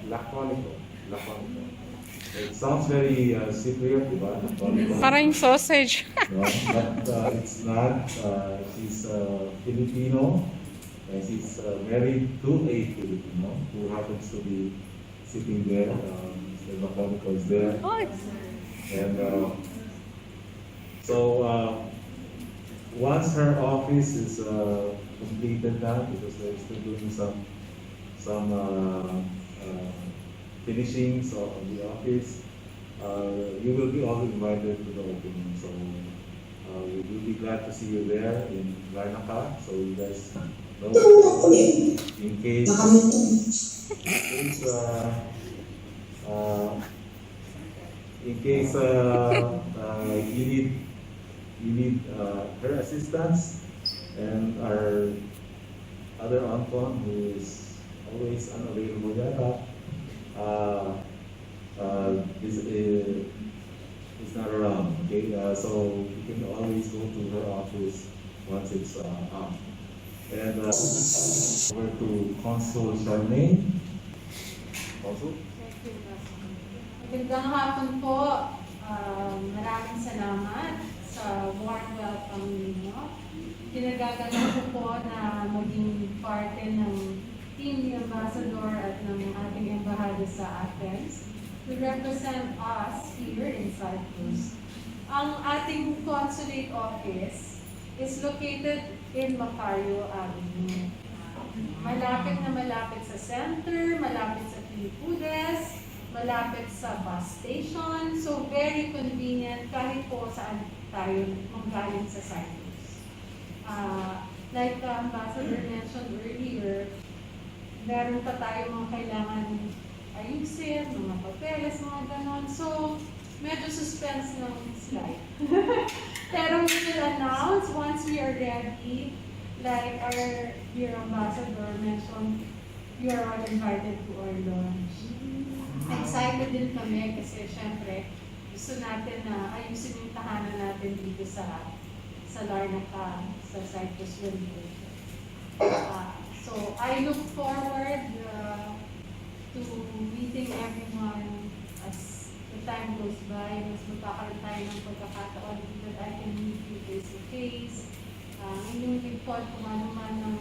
Laconico. Laconico. It sounds very Cypriot, diba? Laconico. Parang sausage. No, but it's not. She's Filipino, and she's married to a Filipino who happens to be sitting there. Mr. Laconico is there. And so once her office is completed now, because they're still doing some finishings of the office, you will be all invited to the opening. So we will be glad to see you there in Larnaca. So you guys know in case you need her assistance, and our other Anton, who is always unavailable yata, is not around. Okay, so you can always go to her office once it's up. And over to Consul Charmage. Consul. Magandang hapon po. Maraming salamat sa warm welcome ninyo. Kinagagalan ko po na maging parte ng team ni Ambassador at ng ating embahada sa Athens to represent us here in Cyprus. Ang ating consulate office is located in Macario Avenue. Malapit na malapit sa center, malapit sa Filipinos, malapit sa bus station. So very convenient kahit po saan tayo manggaling sa Cyprus. Like the Ambassador mentioned earlier, meron pa tayo mga kailangan ayusin, mga papeles, mga ganon. So, medyo suspense ng slide. Pero we will announce once we are ready, like our dear Ambassador mentioned, you are all invited to our launch. Excited din kami kasi syempre gusto natin na ayusin yung tahanan natin dito sa Larnaca, sa Cyprus Windows. So I look forward to meeting everyone as the time goes by. Mas magkakaroon tayo ng pagkakataon that I can meet you face to face. Inyong report kung ano man ng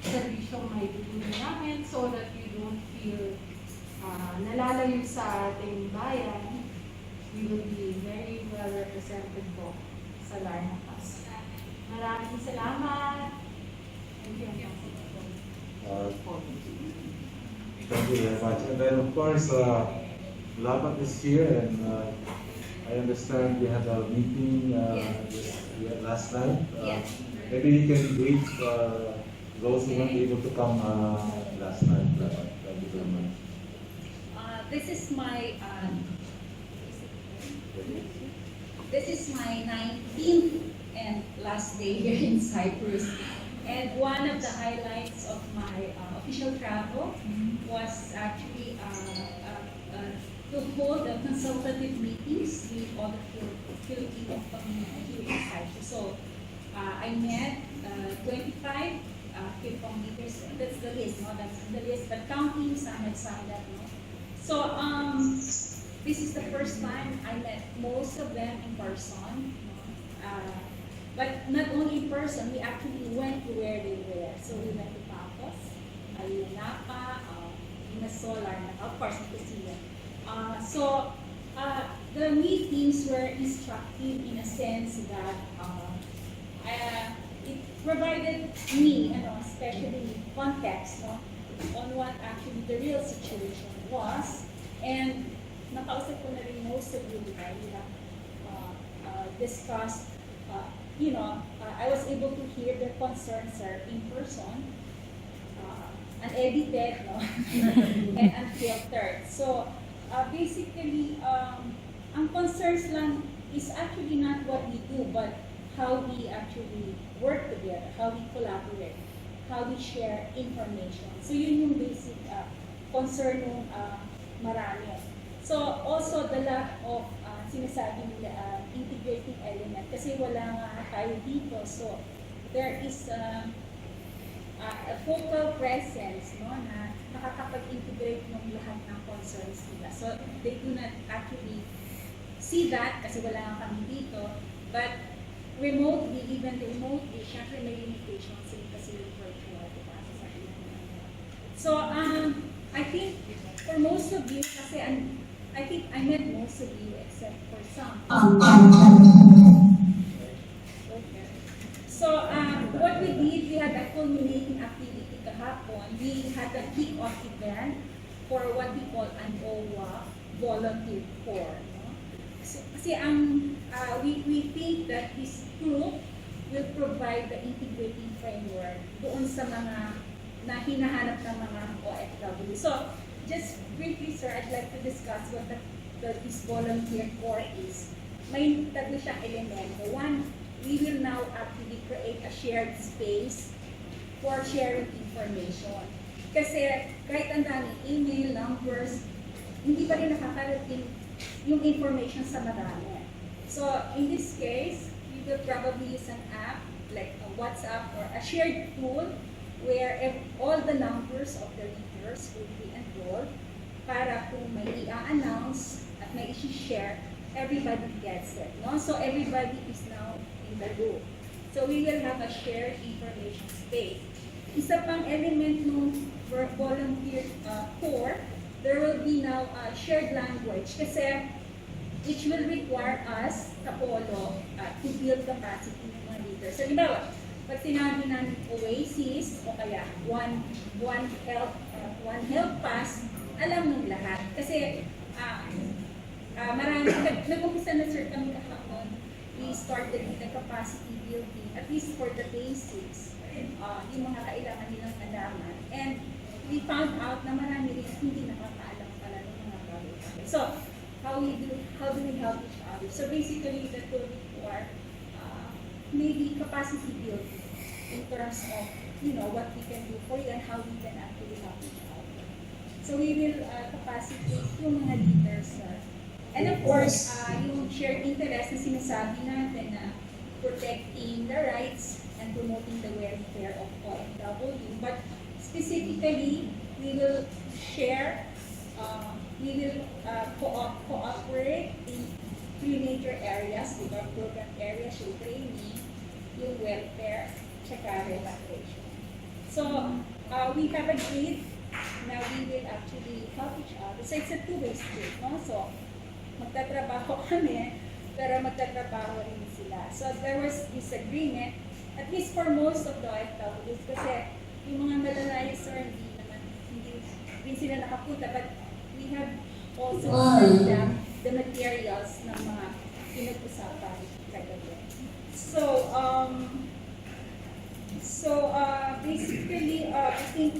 servisyong may tutulong namin so that we don't feel nalalayo sa ating bayan. We will be very well represented po sa Larnaca. Maraming salamat. Thank you. Thank you very much. And then of course, Laban is here, and I understand we had a meeting last night. Maybe you can brief those who weren't able to come last night. Thank you very much. This is my 19th and last day here in Cyprus. And one of the highlights of my official travel was actually to hold the consultative meetings with all the Filipino community here in Cyprus. So I met 25 Filipino leaders. That's the list, no? That's the list. But counting some outside that, no? So this is the first time I met most of them in person. But not only in person, we actually went to where they were. So we went to Papos, Ayunapa, Inasolar, of course, Nicosia. So the meetings were instructive in a sense that it provided me, especially context, on what actually the real situation was. And nakausap ko na rin most of you, we have discussed. I was able to hear their concerns are in person, unedited, and unfiltered. So basically, ang concerns lang is actually not what we do, but how we actually work together, how we collaborate, how we share information. So yun yung basic concern ng marami. So also the lack of sinasabi nila integrating element kasi wala nga tayo dito. So there is a focal presence, no, na nakakapag-integrate ng lahat ng concerns nila. So they do not actually see that kasi wala nga kami dito, but remotely, even remotely, syempre may limitations kasi yung virtual, diba? So, I think for most of you, kasi I think I met most of you except for some. Okay. So, what we did, we had a culminating activity kahapon. We had a kick-off event for what we call an OWA volunteer corps. No? So, kasi we think that this group will provide the integrating framework doon sa mga na hinahanap ng mga OFW. So, just briefly, sir, I'd like to discuss what this volunteer corps is. May tatlo siyang elemento. One, we will now actually create a shared space for sharing information. Kasi kahit ang daming email, numbers, hindi pa rin nakakarating yung information sa marami. So, in this case, we will probably use an app like a WhatsApp or a shared tool where all the numbers of the leaders will be enrolled para kung may i-announce at may i-share, everybody gets it. No? So everybody is now in the loop. So we will have a shared information space. Isa pang element ng volunteer corps, there will be now a shared language kasi which will require us, Kapolo, to build capacity ng mga leaders. So, halimbawa, pag sinabi namin Oasis o kaya one health pass, alam ng lahat. Kasi marami, nag-umpisa na sir kami kahapon, we started with the capacity building, at least for the basics, yung mga kailangan nilang alaman. And we found out na marami rin hindi nakakaalam pala ng mga bagay. So, how do we help each other? So basically, the tool for maybe capacity building in terms of, what we can do for you and how we can actually help each other. So we will capacitate yung mga leaders. And of course, yung shared interest na sinasabi natin na protecting the rights and promoting the welfare of OFW. But specifically, we will share, we will cooperate in three major areas with our program areas, yung training, yung welfare, tsaka relaxation. So, we have agreed na we will actually help each other. So, it's a two-way street, no? So, magtatrabaho kami, pero magtatrabaho rin sila. So, there was this agreement, at least for most of the OFWs, kasi yung mga malalayo, sir, hindi rin sila nakapunta, but we have also sent them the materials ng mga pinag-usapan kagabi. So, basically, I think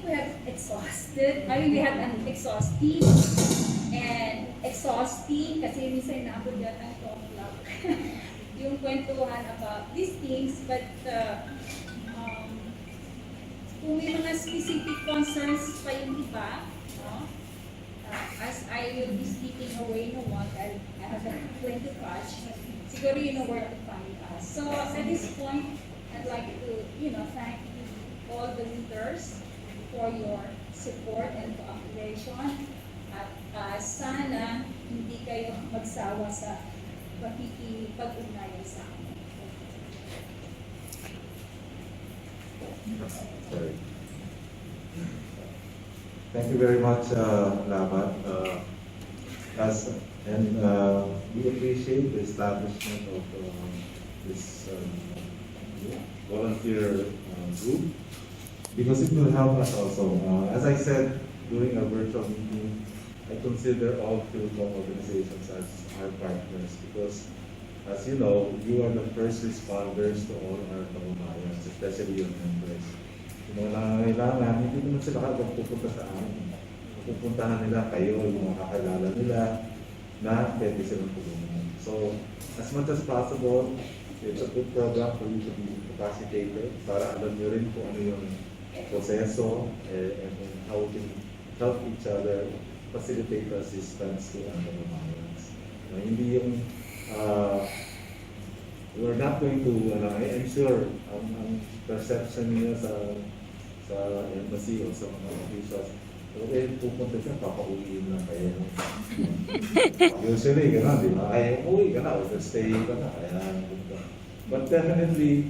we have exhausted. We have an exhaustive and exhausting kasi minsan naabot yata ito ang love. Yung kwentuhan about these things, but kung may mga specific concerns pa yung iba, as I will be speaking away no one, I have a plenty to catch, siguro you know where to find us. So at this point, I'd like to, thank all the leaders for your support and cooperation. At sana hindi kayo magsawa sa pakikipag-ugnayan sa amin. Thank you very much, Labat. We appreciate the establishment of this volunteer group because it will help us also. As I said during our virtual meeting, I consider all Philippine organizations as our partners because, as you know, you are the first responders to all our kababayans, especially your members. Yung mga nangangailangan, hindi naman sila kagad pupunta sa amin. Pupuntahan nila kayo, yung mga kakilala nila na pwede silang tulungan. So, as much as possible, it's a good program for you to be capacitated para alam nyo rin kung ano yung proseso and how we can help each other facilitate assistance to our kababayans. Hindi yung we're not going to, I'm sure, ang perception niya sa embassy o sa mga officials, okay, pupunta siya, papauwiin lang kayo. Usually, gano'n, di ba? Ay, uwi ka na, overstay ka na, kaya, but definitely,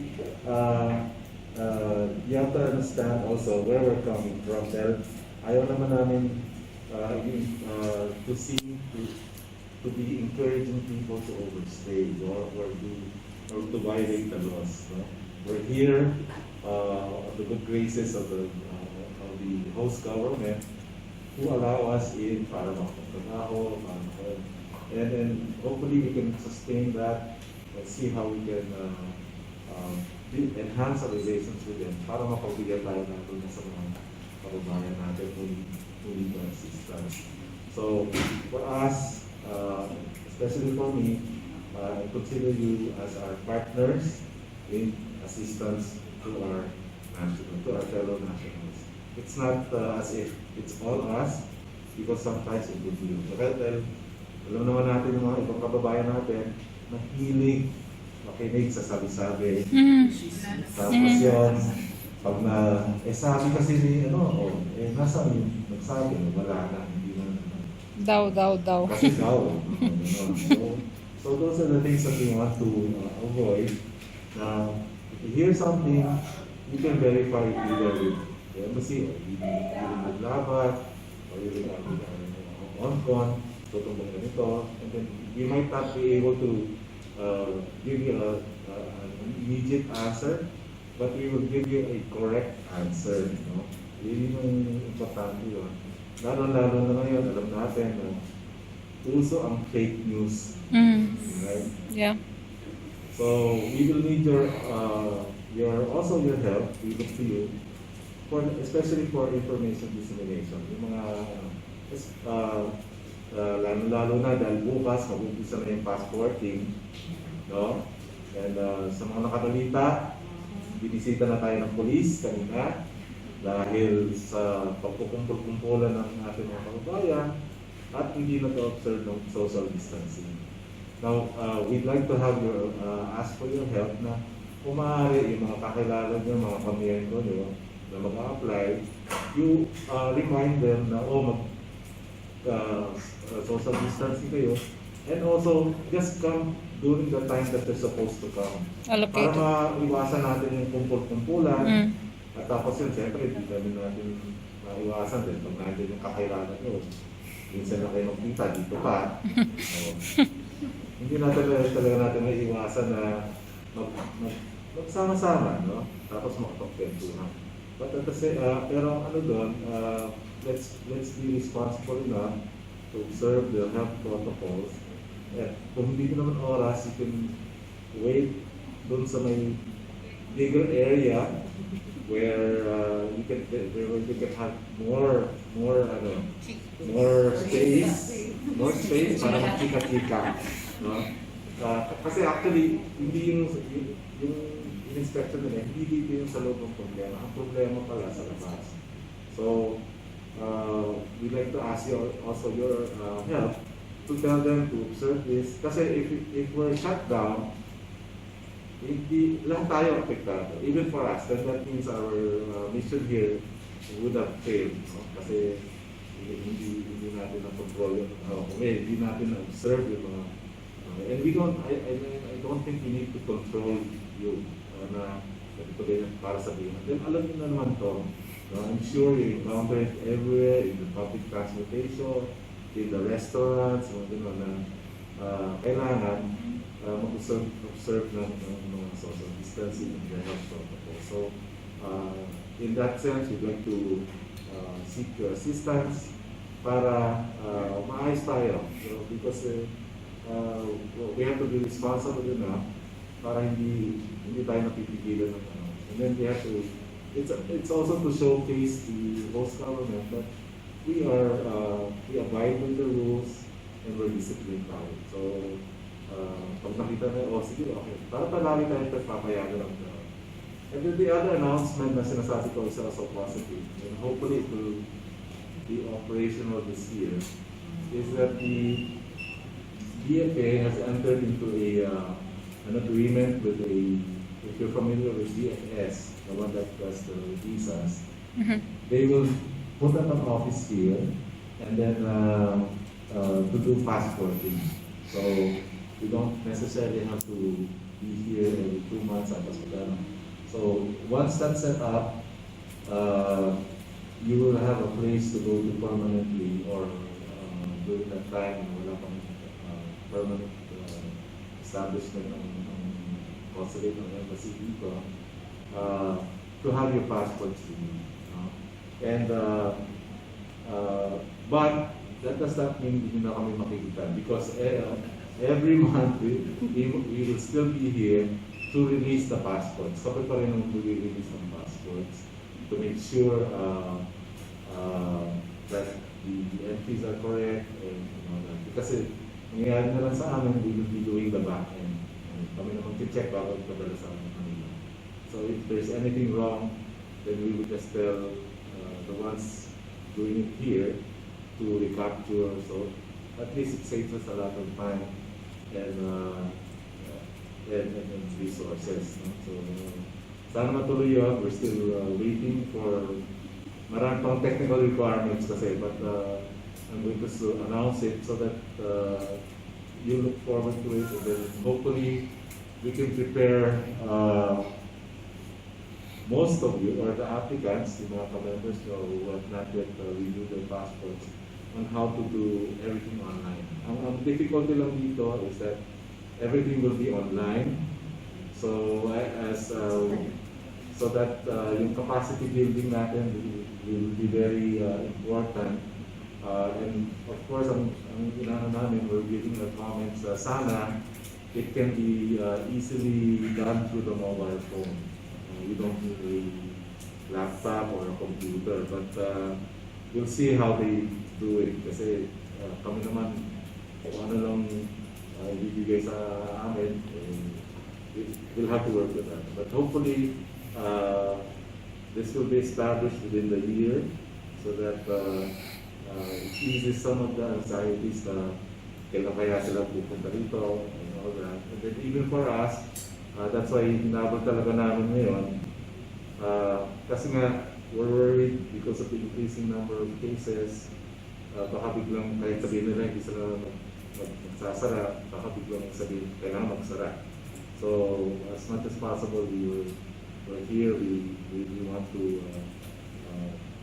you have to understand also where we're coming from. Dahil ayaw naman namin to be encouraging people to overstay or to violate the laws. No? We're here of the good graces of the host government who allow us in para makapagtrabaho, and hopefully we can sustain that and see how we can enhance our relations with them para mapagbigyan tayo natin sa mga kababayan natin who need our assistance. So for us, especially for me, I consider you as our partners in assistance to our fellow nationals. It's not as if it's all us, because sometimes it would be. Dahil alam naman natin yung mga ibang kababayan natin, mahilig makinig sa sabi-sabi. Tapos yun, pag sabi kasi ni, nasa yung nagsabi, wala na, hindi na naman. Daw. Kasi daw. So those are the things that we want to avoid. Now, if you hear something, you can verify it either with the embassy or with Labat or with on-con, tutumbong ganito, and then we might not be able to give you an immediate answer, but we will give you a correct answer. Yun yung importante yun. Lalo na ngayon, alam natin na uso ang fake news. Right? Yeah. So we will need your help. We look to you especially for information dissemination. Yung mga lalo na dahil bukas mag-umpisa na yung passporting, no? And sa mga nakabalita, binisita na tayo ng police kanina dahil sa pagkukumpul-kumpulan ng ating mga kababayan at hindi na-observe ng social distancing. Now, we'd like to have ask for your help na kung maaari yung mga kakilala nyo, mga pamiyento nyo na mag-a-apply, you remind them na social distancing kayo, and also just come during the time that they're supposed to come. Allocated. Para maiwasan natin yung kumpul-kumpulan, at tapos yun, siyempre, hindi kami natin maiwasan din pag natin yung kakilala nyo. Minsan na kayo magkita, dito pa. Hindi natin talaga natin maiiwasan na magsama-sama, no? Tapos makapagkwentuhan. But at the same, pero ano doon, let's be responsible enough to observe the health protocols. At kung hindi naman oras, you can wait doon sa may bigger area where you can have more space para magkika-kika, no? Kasi actually hindi yung inspection nila, hindi dito yung sa loob ng problema. Ang problema pala sa labas. So we'd like to ask you also your help to tell them to observe this. Kasi if we're shut down, hindi lang tayo apektado. Even for us, then that means our mission here would have failed. No? Kasi hindi natin na-control yung hindi natin na-observe yung mga and we don't, I don't think we need to control you na ito ganyan para sabihin. Then alam niyo na naman to. I'm sure you encounter it everywhere in the public transportation, in the restaurants, na kailangan mag-observe ng mga social distancing and their health protocol. So, in that sense, we'd like to seek your assistance para maayos tayo. Because we have to be responsible enough para hindi tayo napipigilan ng and then we have to, it's also to showcase the host government that we abide with the rules and we're disciplined tayo. So, pag nakita na, sige, okay, para palagi tayo papayagan lang. And then the other announcement na sinasabi ko is also positive, and hopefully it will be operational this year, is that the DFA has entered into a an agreement with if you're familiar with DFS, the one that does the visas, they will put up an office here and then to do passporting. So you don't necessarily have to be here every 2 months. So once that's set up, you will have a place to go to permanently, or during that time, wala pang permanent establishment ng consulate ng embassy dito, to have your passports with you. And but that does not mean hindi na kami makikita, because every month we will still be here to release the passports. Kapag pa rin ang release ng passports to make sure that the entries are correct, and kasi nangyayari na lang sa amin, we will be doing the back end. Kami naman check bago padala sa kanila. So if there's anything wrong, then we will just tell the ones doing it here to recapture. So at least it saves us a lot of time and resources. No? So sana matuloy yun. We're still waiting for marami pang technical requirements kasi, but I'm going to announce it so that you look forward to it, and then hopefully we can prepare most of you, or the applicants, yung mga members who have not yet reviewed their passports, on how to do everything online. Ang difficulty lang dito is that everything will be online. So so that yung capacity building natin will be very important. And of course, ang inaano namin, we're giving the comments, sana it can be easily done through the mobile phone. You don't need a laptop or a computer, but we'll see how they do it. Kasi kami naman, kung ano lang ibibigay sa amin, we'll have to work with that. But hopefully, this will be established within the year so that it eases some of the anxieties na kailan kaya sila pupunta rito and all that. And then even for us, that's why hinabol talaga namin ngayon. Kasi nga, we're worried because of the increasing number of cases. Baka biglang kahit sabihin nila hindi sila magsasara, baka biglang sabihin kailangan magsara. So as much as possible, we're here. We want to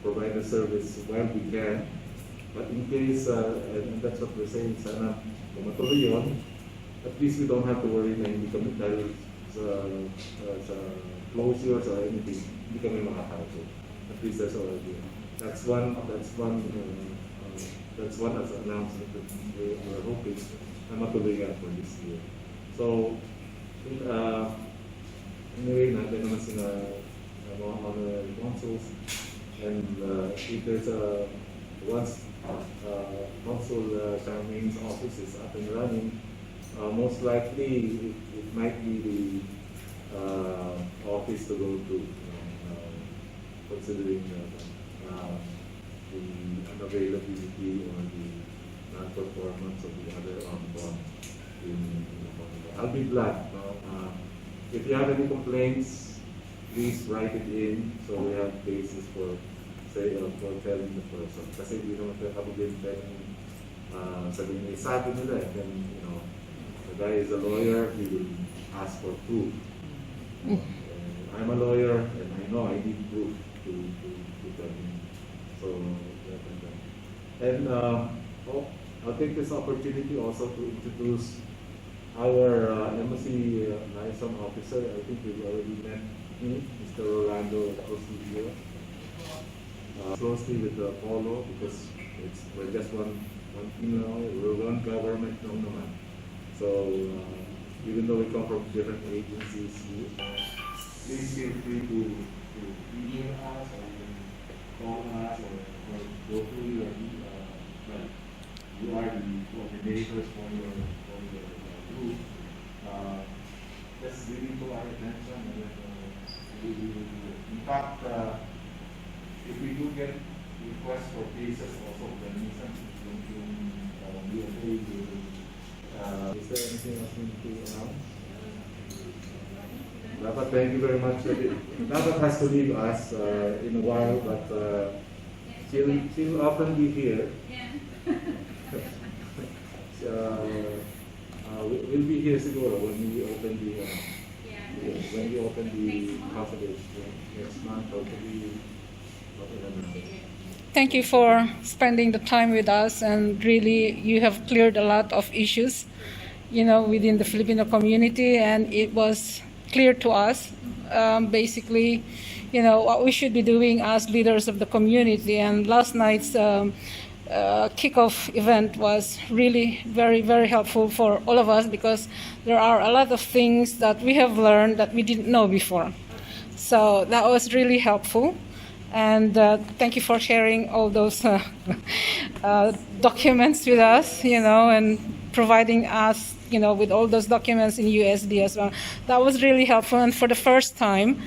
provide the service while we can. But in case, and that's what we're saying, sana kung matuloy yun, at least we don't have to worry na hindi kami dahil sa closures or anything, hindi kami makakaso. At least that's all I do. That's one as an announcement that we're hoping na matuloy yan for this year. So, anyway, natin naman sila mga honorary consuls, and if there's once Consul Charmage's office is up and running, most likely it might be the office to go to, considering the unavailability or the non-performance of the other envoy in I'll be glad. If you have any complaints, please write it in so we have basis for for telling the person. Kasi hindi naman tayo kabigin sabihin niya, sabi nila, and then, the guy is a lawyer, he will ask for proof. I'm a lawyer, and I know I need proof to tell him. So, and I'll take this opportunity also to introduce our embassy liaison officer. I think we've already met him, Mr. Rolando Cruz. Closely with the Polo, because we're just one we're one government naman. So even though we come from different agencies, please feel free to email us or call us or go through your you are the coordinators for your group. Just bring it to our attention, and we will do it. In fact, if we do get requests for cases also, then minsan yung BFA will, is there anything else we need to announce? Dapat, thank you very much. Dapat has to leave us in a while, but she'll often be here. We'll be here siguro when we open the consulate next month, hopefully. Thank you for spending the time with us, and really you have cleared a lot of issues, within the Filipino community, and it was clear to us, basically, what we should be doing as leaders of the community. And last night's kickoff event was really very, very helpful for all of us, because there are a lot of things that we have learned that we didn't know before. So that was really helpful. And thank you for sharing all those documents with us, and providing us, with all those documents in USD as well. That was really helpful. And for the first time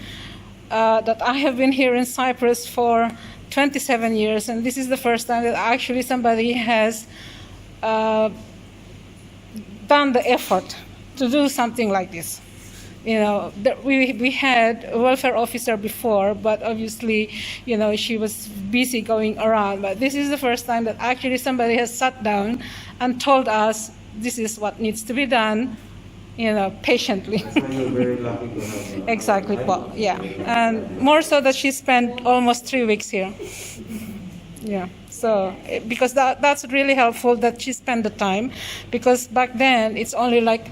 that I have been here in Cyprus for 27 years, and this is the first time that actually somebody has done the effort to do something like this. We had a welfare officer before, but obviously, she was busy going around. But this is the first time that actually somebody has sat down and told us this is what needs to be done, patiently. That's why you're very lucky to have. Exactly, Paul. Yeah, and more so that she spent almost 3 weeks here. Yeah. So because that's really helpful that she spent the time, because back then it's only like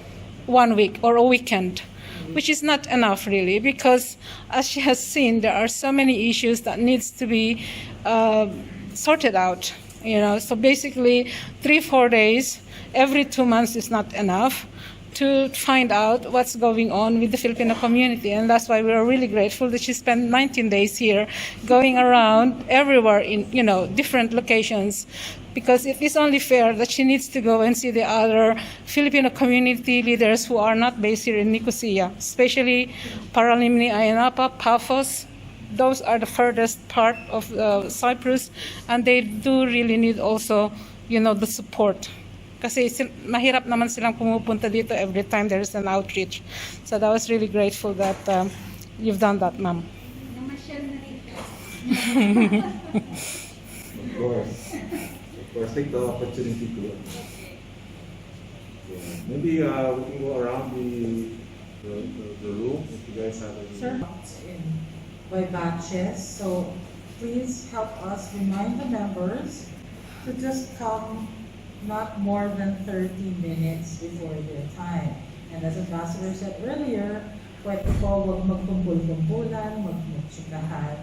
1 week or a weekend, which is not enough really, because as she has seen, there are so many issues that needs to be sorted out. So basically 3-4 days every 2 months is not enough to find out what's going on with the Filipino community. And that's why we are really grateful that she spent 19 days here going around everywhere in, different locations, because it is only fair that she needs to go and see the other Filipino community leaders who are not based here in Nicosia, especially Paralimni Ayanapa, Paphos. Those are the furthest part of Cyprus, and they do really need also, the support. Kasi mahirap naman silang pumupunta dito every time there is an outreach. So that was really grateful that you've done that, ma'am. Of course, take the opportunity to. Maybe we can go around the room if you guys have any. Sir, by batches, so please help us remind the members to just come not more than 30 minutes before their time. And as Ambassador said earlier, pwede po huwag magkumpul-kumpulan, magmutsikahan.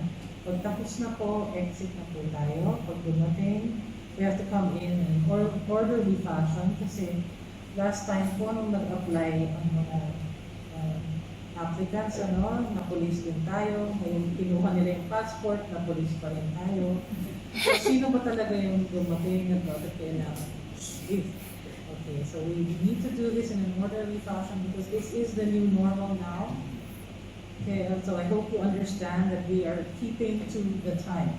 Pag tapos na po, exit na po tayo. Pag dumating, we have to come in orderly fashion, kasi last time po nung nag-apply ang mga applicants, na-police din tayo. Ngayon, kinuha nila yung passport, na-police pa rin tayo. So, sino ba talaga yung dumating at bakit kailangan? Okay, so we need to do this in an orderly fashion, because this is the new normal now. Okay, so I hope you understand that we are keeping to the time.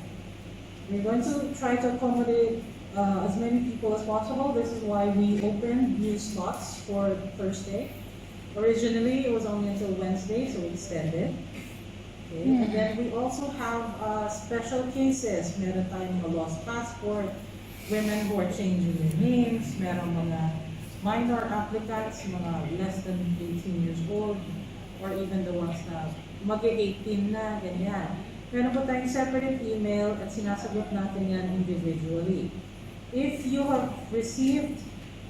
We're going to try to accommodate as many people as possible. This is why we opened new slots for Thursday. Originally, it was only until Wednesday, so we extended. Okay. And then we also have special cases. Meron tayong mga lost passport, women who are changing their names, meron mga minor applicants, mga less than 18 years old, or even the ones na mag-18 na, ganyan. Meron po tayong separate email at sinasagot natin yan individually. If you have received,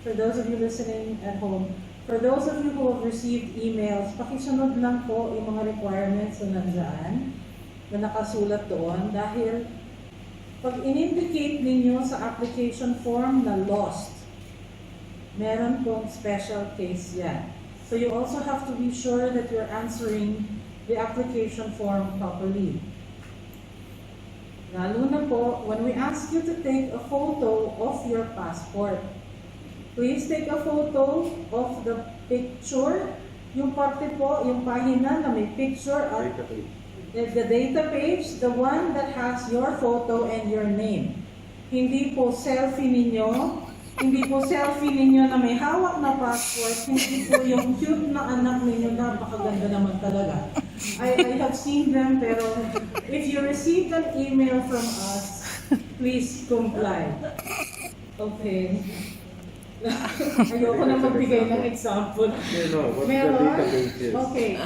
for those of you listening at home, for those of you who have received emails, pakisunod lang po yung mga requirements na nandyan, na nakasulat doon, dahil pag in-indicate ninyo sa application form na lost, meron pong special case yan. So you also have to be sure that you're answering the application form properly. Lalo na po, when we ask you to take a photo of your passport, please take a photo of the picture, yung parte po, yung pahina na may picture at the data page, the one that has your photo and your name. Hindi po selfie ninyo Hindi po selfie ninyo na may hawak na passport, hindi po yung cute na anak ninyo, napakaganda naman talaga. I have seen them, pero if you received an email from us, please comply. Okay. Ayoko na magbigay ng example. What's the Meron? database is? Okay.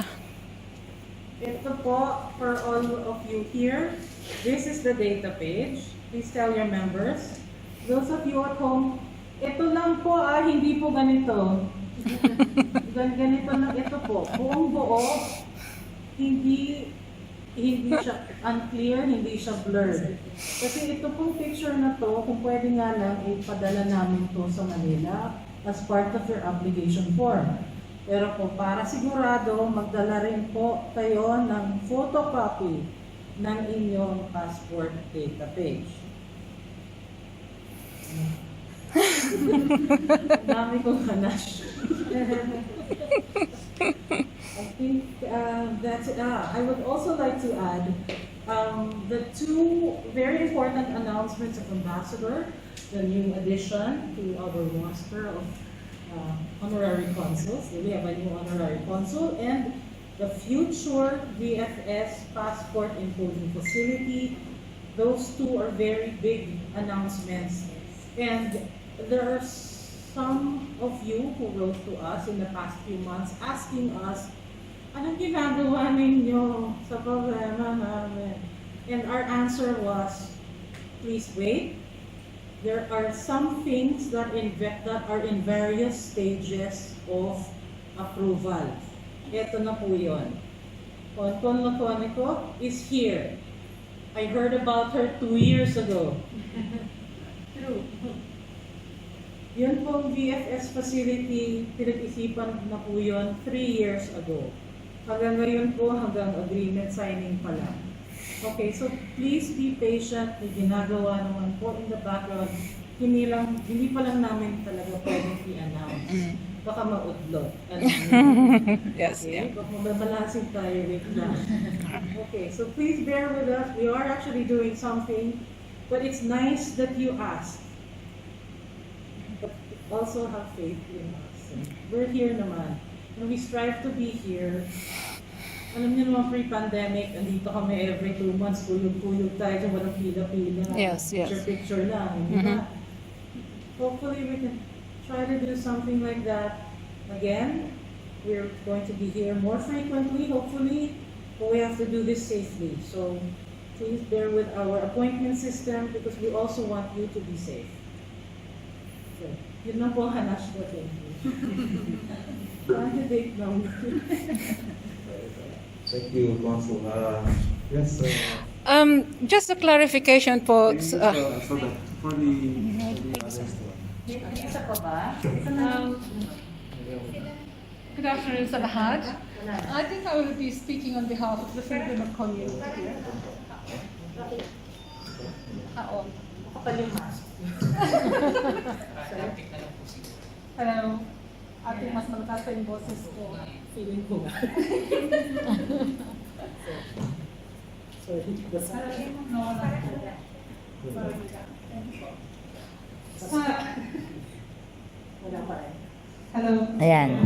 Ito po, for all of you here, this is the data page. Please tell your members. Those of you at home, ito lang po hindi po ganito. Ganito lang ito po. Buong buo, hindi siya unclear, hindi siya blurred. Kasi ito pong picture na to, kung pwede nga lang, ipadala namin to sa Manila as part of your application form. Pero po, para sigurado, magdala rin po kayo ng photocopy ng inyong passport data page. Dami kong hanash. I think that's it. I would also like to add the two very important announcements of Ambassador, the new addition to our roster of honorary consuls. We have a new honorary consul and the future VFS passport imposing facility. Those two are very big announcements. And there are some of you who wrote to us in the past few months asking us, anong ginagawa ninyo sa problema namin? And our answer was, please wait. There are some things that are in various stages of approval. Ito na po yun. Consul Laconico is here. I heard about her 2 years ago. True. Yun pong VFS facility, pinag-isipan na po yun 3 years ago. Hanggang ngayon po, hanggang agreement signing pa lang. Okay, so please be patient. May ginagawa naman po in the background. Hindi pa lang namin talaga pwedeng i-announce. Baka maudlot. Yes, okay? yeah. Baka mabalasig tayo with that. Okay, so please bear with us. We are actually doing something, but it's nice that you ask. But also have faith in us. We're here naman. And we strive to be here. Alam niyo naman pre-pandemic, andito kami every 2 months, kuyog-kuyog tayo dyan, walang pila-pila. Yes, yes. Picture lang. Hopefully we can try to do something like that. Again, we're going to be here more frequently, hopefully, but we have to do this safely. So please bear with our appointment system because we also want you to be safe. So, yun lang po hanash ko. Thank you. Candidate number. Thank you, Consul. Yes. Just a clarification po. So that for the others. Isa pa ba? Good afternoon sa lahat. I think I will be speaking on behalf of the Filipino community here. Hello. Ating mas malakas pa yung boses ko. Feeling ko nga. Sorry. Wala pa rin. Hello. Ayan.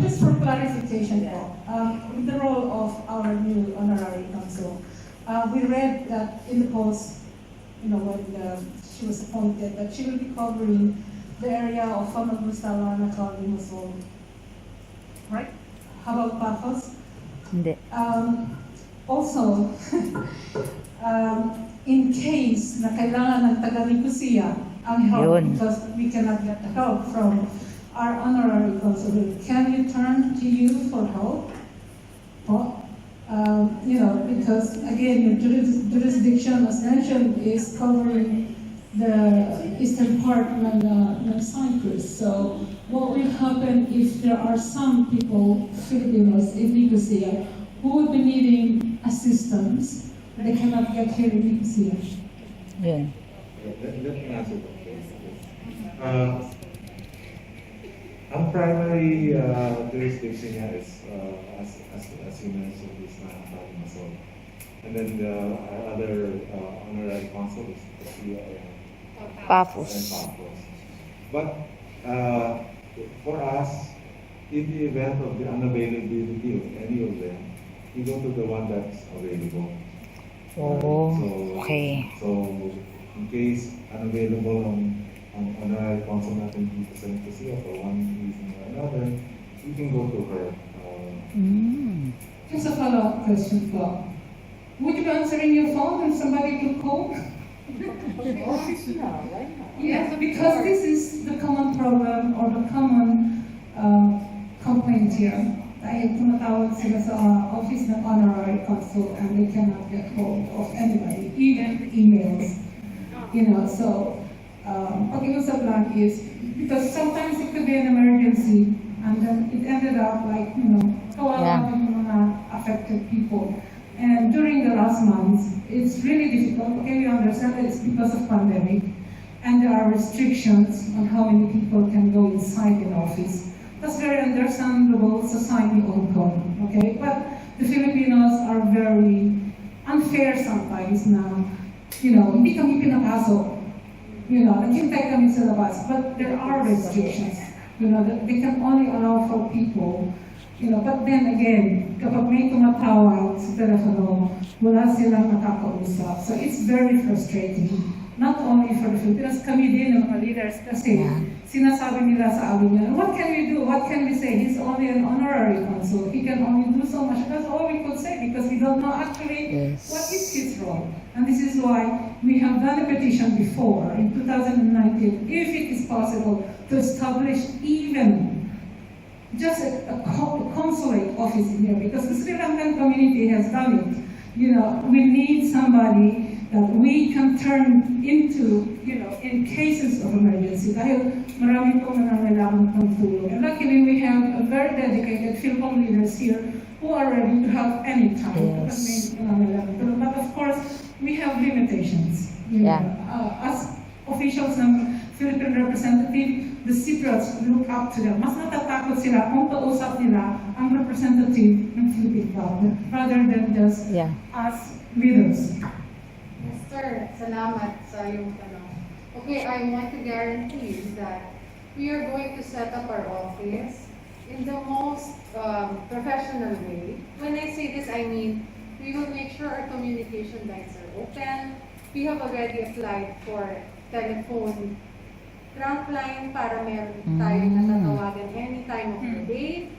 Just for clarification po, with the role of our new honorary consul, we read that in the post, when she was appointed, that she will be covering the area of Gustavana-Calvin-Masol. Right? How about Pacos? Hindi. Also, in case na kailangan ng taga-Nicosia ang help Yun. because we cannot get the help from our honorary consul, can we turn to you for help? Because again, your jurisdiction, as mentioned, is covering the eastern part of Cyprus. So what will happen if there are some people, Filipinos in Nicosia, who will be needing assistance? They cannot get here in Nicosia. Yun. Let me answer that. Ang primary jurisdiction niya is, as you mentioned, is Masol. And then our other honorary consul is the Papus. and Papus. But for us, in the event of the unavailability of any of them, we go to the one that's available. Oh, okay. So, in case unavailable on Honorary Consul natin dito sa Nicosia for one reason or another, we can go to her. Just a follow-up question po. Would you be answering your phone when somebody will call? Yes, because this is the common problem or the common complaint here. Dahil tumatawag sila sa office ng Honorary Consul and they cannot get hold of anybody, even emails. So pag-iusap lang is, because sometimes it could be an emergency and then it ended up like, kawawa yung mga affected people. And during the last months, it's really difficult. Okay, we understand that it's because of pandemic and there are restrictions on how many people can go inside the office. That's very understandable, society on call, okay? But the Filipinos are very unfair sometimes na, hindi kami pinapasok. Naghintay kami sa labas, but there are restrictions. That they can only allow for people. But then again, kapag may tumatawag sa telepono, wala silang nakakausap. So it's very frustrating. Not only for the Filipinos, kami din ng mga leaders kasi sinasabi nila sa amin yan, what can we do? What can we say? He's only an honorary consul. He can only do so much. That's all we could say because we don't know actually what is his role. And this is why we have done a petition before in 2019, if it is possible, to establish even just a consulate office in here because the Sri Lankan community has done it. We need somebody that we can turn into, in cases of emergency. Dahil marami pong nangangailangan ng tulong. And luckily, we have a very dedicated Filipino leaders here who are ready to help any time. Yes. But of course, we have limitations. As officials ng Philippine representative, the Cypriots look up to them. Mas natatakot sila kung kausap nila ang representative ng Philippine government rather than just us leaders. Esther, salamat sa iyong tanong. Okay, I want to guarantee you that we are going to set up our office in the most professional way. When I say this, I mean we will make sure our communication lines are open. We have already applied for telephone trunk line para meron tayong natatawagan any time of the day.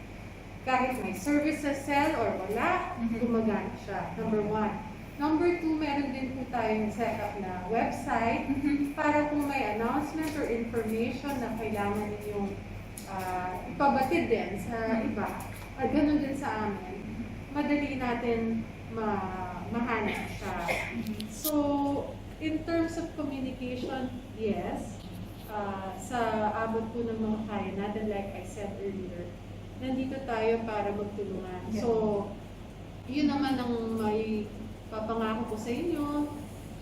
Kahit may services cell or wala, gumagana siya. Number 1. Number 2, meron din po tayong set up na website para kung may announcement or information na kailangan ninyong ipabatid din sa iba, at ganun din sa amin, madali natin mahanap siya. So, in terms of communication, yes, sa abot po ng mga kaya natin, like I said earlier, nandito tayo para magtulungan. So, yun naman ang may papangako ko sa inyo.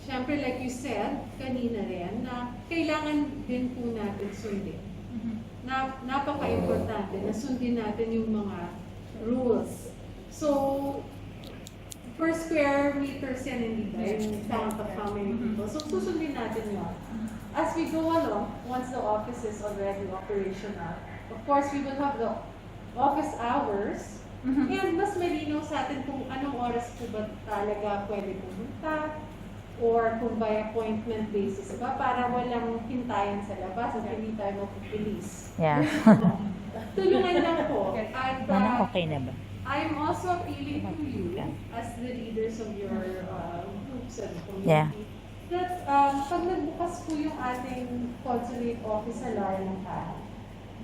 Siyempre, like you said, kanina rin, na kailangan din po natin sundin. Napaka-importante na sundin natin yung mga rules. So, per square meters yan, hindi ba? Yung count of how many people. So, susundin natin yun. As we go along, once the office is already operational, of course, we will have the office hours. And mas malinaw sa atin kung anong oras po ba talaga pwede pumunta or kung by appointment basis ba para walang hintayan sa labas at hindi tayo mapupilis. Tulungan lang po. At okay na ba? I'm also appealing to you as the leaders of your groups and community that pag nagbukas po yung ating consulate office sa Lar-Langkaran,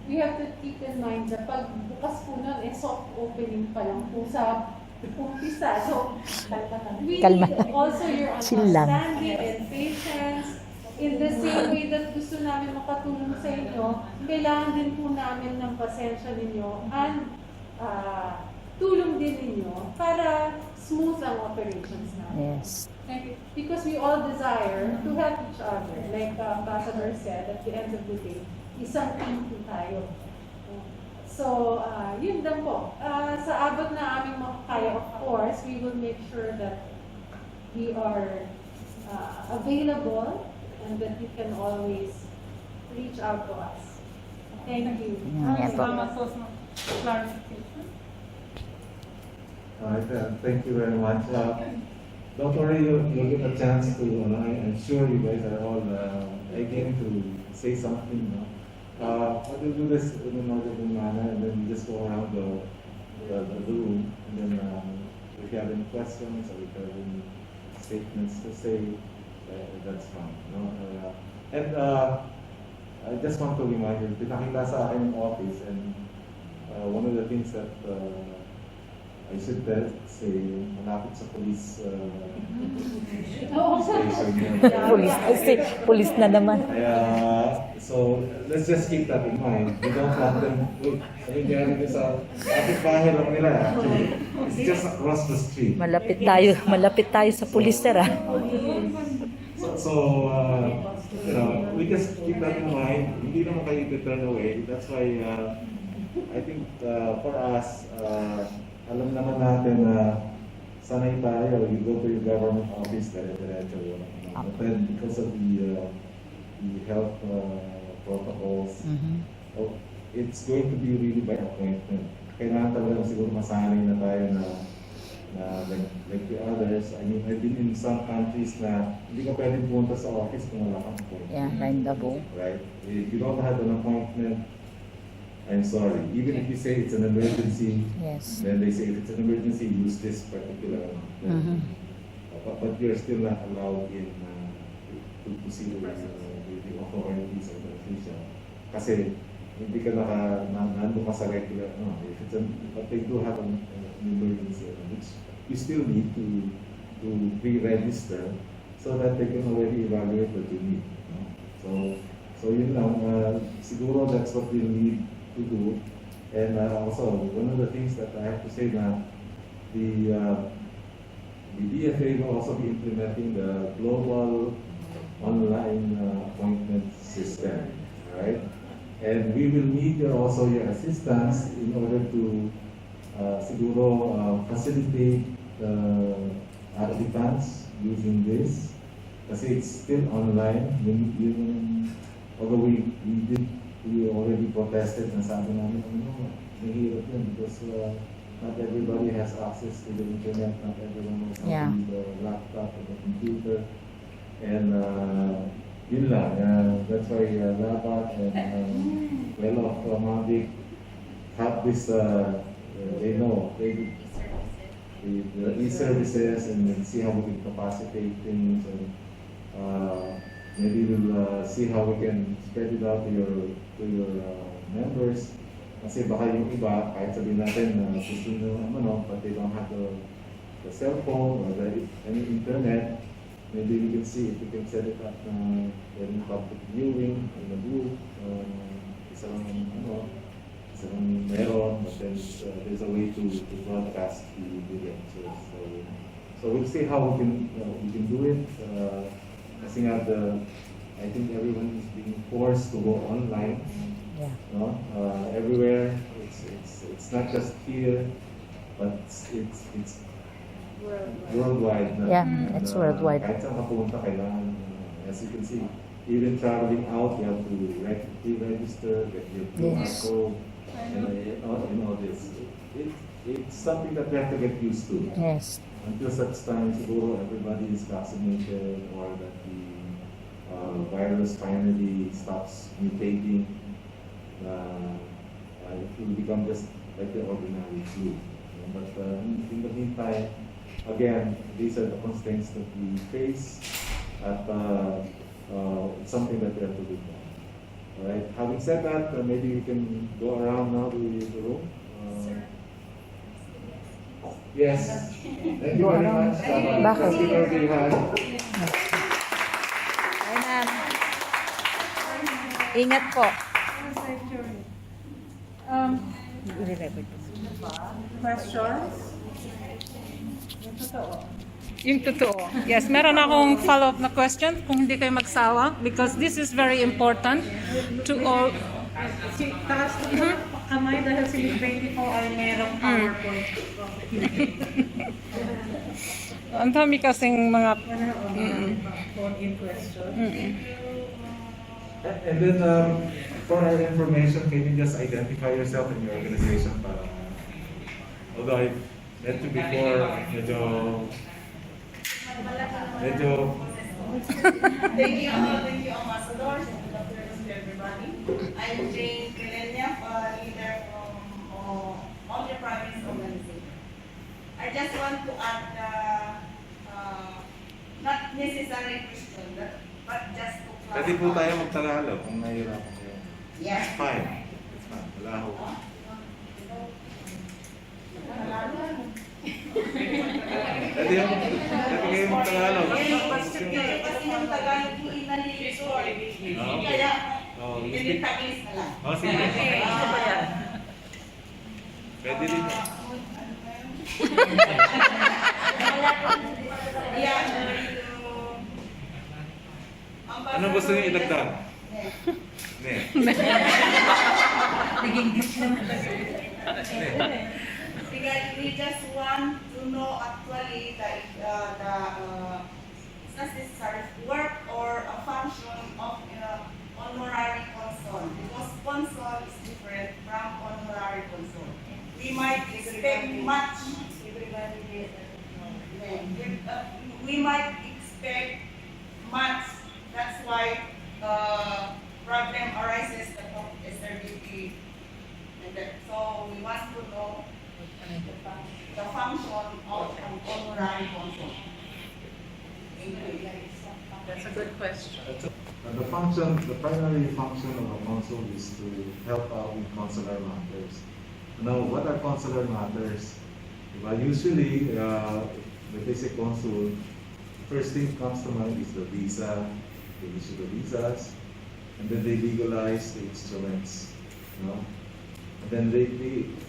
we have to keep in mind na pag bukas po nun, soft opening pa lang po sa umpisa. So, we need also your understanding and patience. In the same way that gusto namin makatulong sa inyo, kailangan din po namin ng pasensya ninyo and tulong din ninyo para smooth ang operations namin. Yes. Because we all desire to help each other. Like the Ambassador said, at the end of the day, isang team po tayo. So, yun lang po. Sa abot na aming makakaya, of course, we will make sure that we are available and that you can always reach out to us. Thank you. Yeah, po. Salamat po sa clarification. Alright, thank you very much. Don't worry, you'll get a chance to, I'm sure you guys are all again to say something. But we'll do this in an orderly manner, and then we just go around the room, and then if you have any questions or if you have any statements to say, that's fine. And I just want to remind you, pinakita sa akin yung office, and one of the things that I should say, malapit sa police station yun. Police na naman. So let's just keep that in mind. We don't want them, I mean, they're sa kapit-bahay lang nila actually. It's just across the street. Malapit tayo sa police, sir, ah. So we just keep that in mind. Hindi naman kayo turn away. That's why I think for us, alam naman natin na sanay tayo, you go to your government office, dire-diretso yun. But then because of the health protocols, it's going to be really by appointment. Kailangan talaga siguro masanay na tayo na like the others. I mean, I've been in some countries na hindi ka pwedeng punta sa office kung wala kang appointment. Yeah, rendezvous. Right? If you don't have an appointment, I'm sorry. Even if you say it's an emergency, Yes. then they say if it's an emergency, use this particular. But you're still not allowed in to see the authorities or the official. Kasi hindi ka nandun ka sa regular. No, if it's but they do have an emergency, which you still need to pre-register so that they can already evaluate what you need. No? So yun lang. Siguro that's what we need to do. And also, one of the things that I have to say now, the DFA will also be implementing the global online appointment system, right? And we will need also your assistance in order to siguro facilitate applicants using this, kasi it's still online. Although we already protested na sabi namin, mahirap yun because not everybody has access to the internet, not everyone knows how to use the laptop or the computer. And yun lang, that's why Labat and Well of Mandic have this, they know, the e-services, and then see how we can capacitate things, and maybe we'll see how we can spread it out to your members. Kasi baka yung iba, kahit sabihin natin na gusto nyo, but they don't have the cell phone or any internet, maybe we can see if we can set it up in public viewing in the booth. Isang meron, but then there's a way to broadcast the lectures. So we'll see how we can do it. Kasi nga I think everyone is being forced to go online. Yeah. No? Everywhere. It's not just here, but it's worldwide. Yeah, it's worldwide. Kahit saan ka pumunta, kailangan, as you can see, even traveling out, you have to pre-register, get your QR code, and all this. It's something that we have to get used to. Yes. Until such time, siguro everybody is vaccinated or that the virus finally stops mutating. It will become just like the ordinary flu. But in the meantime, again, these are the constraints that we face, at it's something that we have to do. All right. Having said that, maybe we can go around now to the room. Yes. Thank you very much. Bakit? Ayun na. Ingat po. Questions? Yung totoo. Yes, meron akong follow-up na question kung hindi kayo magsawa because this is very important to all. Taas ko kamay dahil si Miss Beatty po ay merong PowerPoint. Ang dami kasing mga... phone-in question. And then, for our information, can you just identify yourself and your organization? Para, although I met you before, medyo... Thank you, Ambassador. Good afternoon to everybody. I'm Jane Pilenia, leader from Only Province Organization. I just want to add, not necessarily Christian, but just to clarify. Pwede po tayo magtagalog kung nahihirapan kayo. Yes. It's fine. It's fine. Wala ho. Pwede kayo magtagalog. Kasi yung Tagalog yung inalilistol. Kaya, pinitaglis na lang. Oh, sige. Pwede din. Yeah. Ano gusto niyo idagdag? Ne. We just want to know actually that it's not necessary work or a function of honorary consul, because consul is different from honorary consul. We might expect much. We might expect much. That's why problem arises at Ester Beatty. So we want to know the function of an honorary consul. That's a good question. The primary function of a consul is to help out in consular matters. Now, what are consular matters? Well, usually, the basic consul, first thing comes to mind is the visa. They issue the visas, and then they legalize the instruments. And then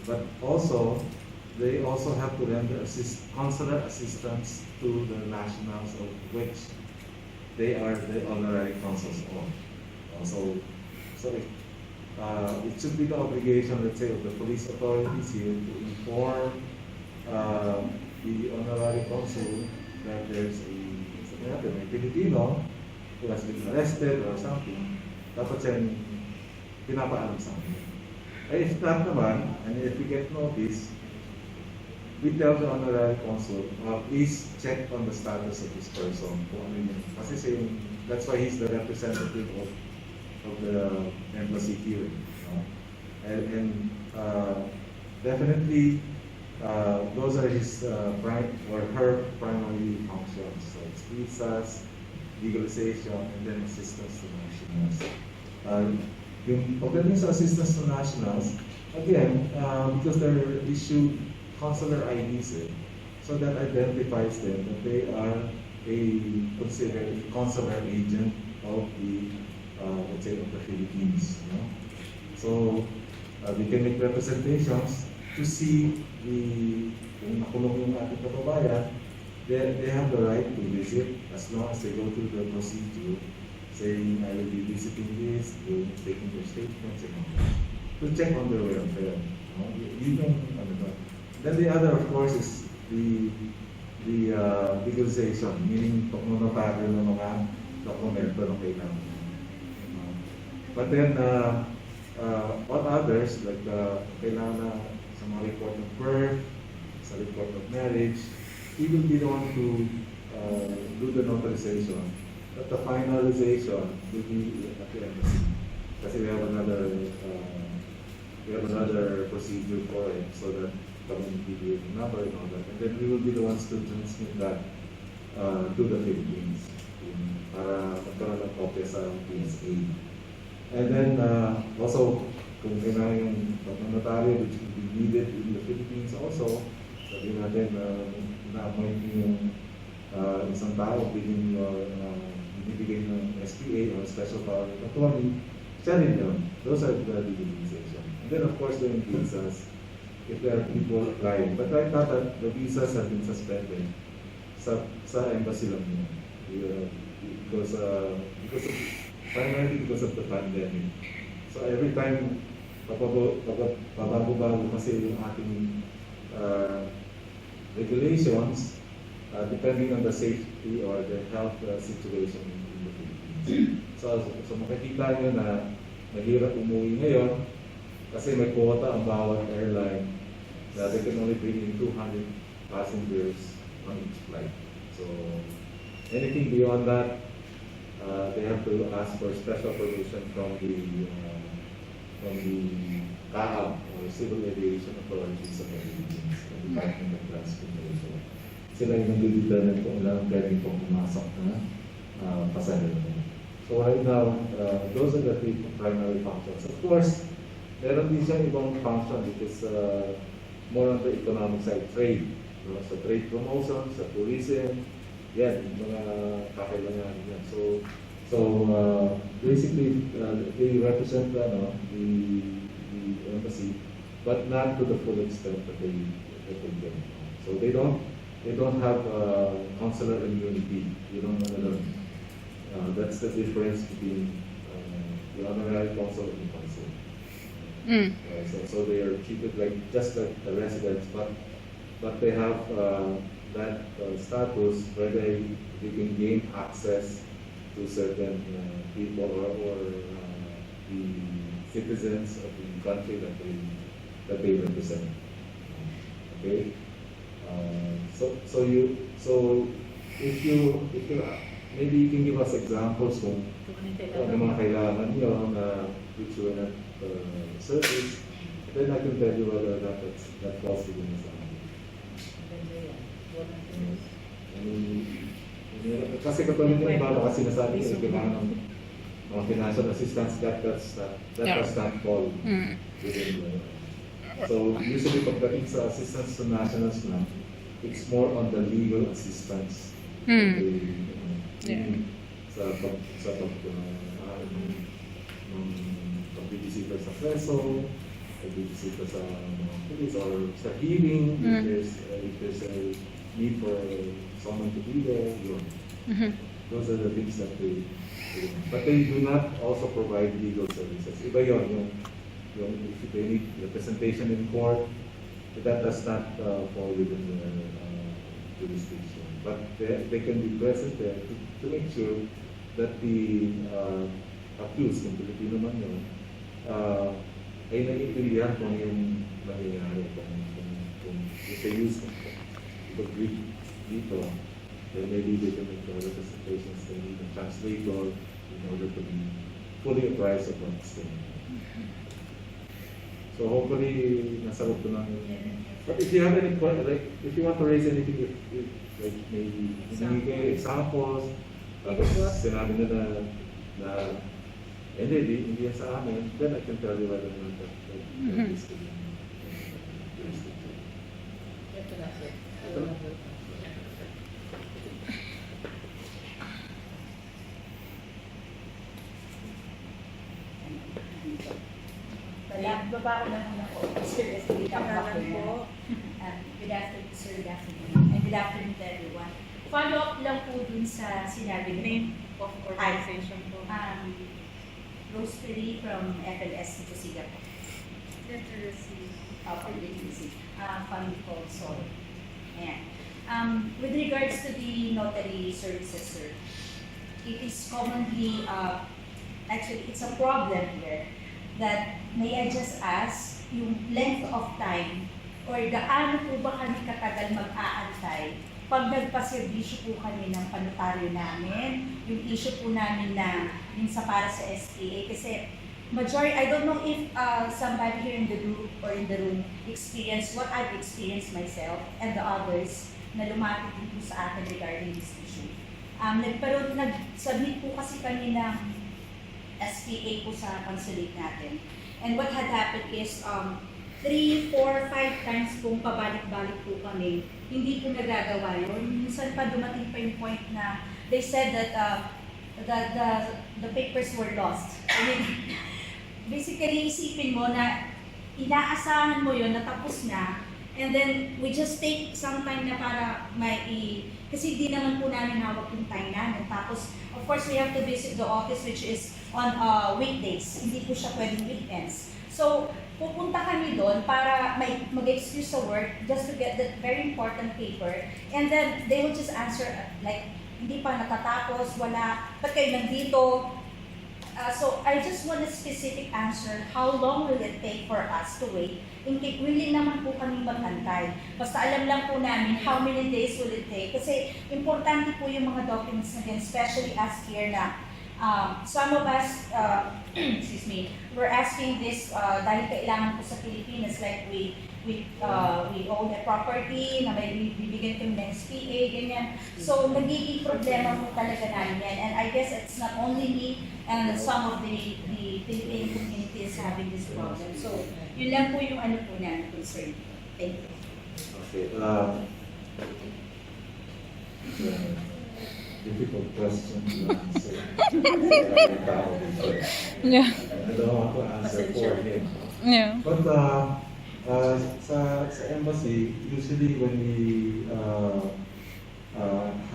but also, they also have to render consular assistance to the nationals of which they are the honorary consuls on. Also, it should be the obligation, let's say, of the police authorities here to inform the honorary consul that there's a Filipino who has been arrested or something. Dapat siya pinapaalam sa amin. If not naman, and if we get notice, we tell the honorary consul, please check on the status of this person. Kasi that's why he's the representative of the embassy here. And definitely, those are his her primary functions. So it's visas, legalization, and then assistance to nationals. Yung pagdating sa assistance to nationals, again, because they're issued consular IDs, so that identifies them that they are considered consular agent of the, let's say, of the Philippines. So we can make representations to see kung nakulong yung ating kababayan, they have the right to visit as long as they go through the procedure, saying I will be visiting this, taking their statements, to check on their welfare. Then the other, of course, is the legalization, meaning pagnonotaryo ng mga dokumento na kailangan. But then, all others, like kailangan na sa mga report of birth, sa report of marriage, he will be the one to do the notarization. But the finalization will be at the embassy. Kasi we have another procedure for it, so that community number and all that. And then we will be the ones to transmit that to the Philippines para magkaroon ng kopya sa PSA. And then also, kung kailangan yung pagmamataryo which will be needed in the Philippines also, sabihin natin na-appoint yung isang tao bilhin ibigay ng SPA or Special Power of Attorney, siya rin yun. Those are the legalization. And then of course, the visas, if there are people applying. But right now, the visas have been suspended sa embassy lang yun. Primarily because of the pandemic. So every time, pabago-bago kasi yung ating regulations, depending on the safety or the health situation in the Philippines. So makikita nyo na mahirap umuwi ngayon kasi may quota ang bawat airline na they can only bring in 200 passengers on each flight. So anything beyond that, they have to ask for special permission from the CAAB or Civil Aviation Authorities of the Philippines, the Department of Transportation. Sila yung nag-determine kung ilang pwedeng pong pumasok na pasahero. So right now, those are the three primary functions. Of course, meron din siyang ibang function because more on the economic side, trade. Sa trade promotion, sa tourism, yan, mga kakailangan yan. So basically, they represent the embassy, but not to the full extent that they get. So they don't have consular immunity. You don't know. That's the difference between the Honorary Consul and the Consul. So they are treated just like the residents, but they have that status where they can gain access to certain people or the citizens of the country that they represent. Okay. So if you maybe you can give us examples kung ano mga kailangan nyo na which will not service, then I can tell you whether that falls within the kasi katulad yung iba baka sinasabi ko kailangan ng mga financial assistance that does not fall within the. So usually pagdating sa assistance to nationals na, it's more on the legal assistance. Sa pagbibisita sa preso, pagbibisita sa mga police, or sa hearing, if there's a need for someone to be there, yun. Those are the things that they do. But they do not also provide legal services. Iba yun, yung if they need representation in court, that does not fall within the jurisdiction. But they can be present there to make sure that the accused, kung Filipino man yun, ay naiintindihan kung yung nangyayari, kung if they use the Greek dito, then maybe they can make the representations they need a translator in order to be fully apprised of what's going on. So hopefully, nasagot ko lang. But if you have any point, if you want to raise anything, like maybe hingi examples, sinabi nila na hindi yan sa amin, then I can tell you whether or not that is the jurisdiction. Baba ko na muna po. Sir, good afternoon, sir. Good afternoon. And good afternoon to everyone. Follow up lang po dun sa sinabi name of organization po. Rosemary from FLS Nicosia po. Literacy. Family Consul. Ayan. With regards to the notary services, sir, it is commonly, actually, it's a problem here that may I just ask yung length of time or gaano po ba kami katagal mag-aantay pag nagpa-servisyo po kami ng panotaryo namin, yung issue po namin na minsan para sa SPA. Kasi majority, I don't know if somebody here in the group or in the room experienced what I've experienced myself and the others na lumapit din po sa akin regarding this issue. Nag-submit po kasi kami ng SPA po sa consulate natin. And what had happened is 3, 4, 5 times pong pabalik-balik po kami, hindi po nagagawa yun. Minsan pa dumating pa yung point na they said that the papers were lost. I mean, basically, isipin mo na inaasahan mo yun, natapos na, and then we just take some time na para kasi di naman po namin hawak yung time namin. Tapos, of course, we have to visit the office which is on weekdays. Hindi po siya pwedeng weekends. So, pupunta kami doon para mag-excuse sa work just to get that very important paper. And then, they will just answer like, hindi pa natatapos, wala, ba't kayo nandito? So I just want a specific answer. How long will it take for us to wait? In case willing naman po kami mag-antay. Basta alam lang po namin how many days will it take. Kasi importante po yung mga documents na din, especially as here na some of us, excuse me, we're asking this dahil kailangan po sa Pilipinas, like we own a property, na may bibigyan kami ng SPA, ganyan. So, nagiging problema po talaga namin yan. And I guess it's not only me and some of the Filipino community is having this problem. So, yun lang po yung ano po namin concern. Thank you. Okay. Difficult question to answer. Yeah. I don't want to answer for him. Yeah. But sa embassy, usually when we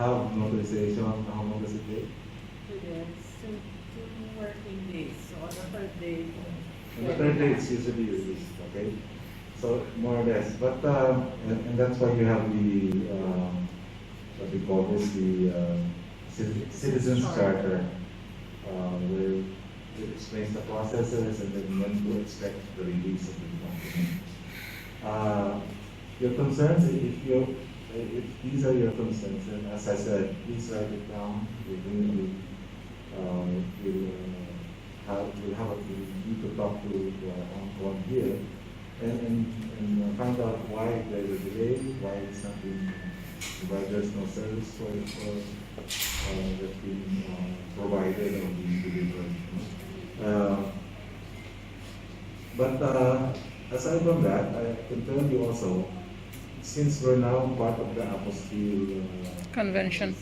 have notarization, how long does it take? 2 days, 2 working days. So on the third day, On the third day, it's usually released, okay? So more or less, but and that's why you have the what we call this, the citizens charter, where it explains the processes and then when to expect the release of the document. Your concerns, if these are your concerns, and as I said, please write it down. We need to talk to one here and find out why there is a delay, why it's not being, why there's no service for that's being provided or being delivered. But aside from that, I can tell you also, since we're now part of the Apostille Convention.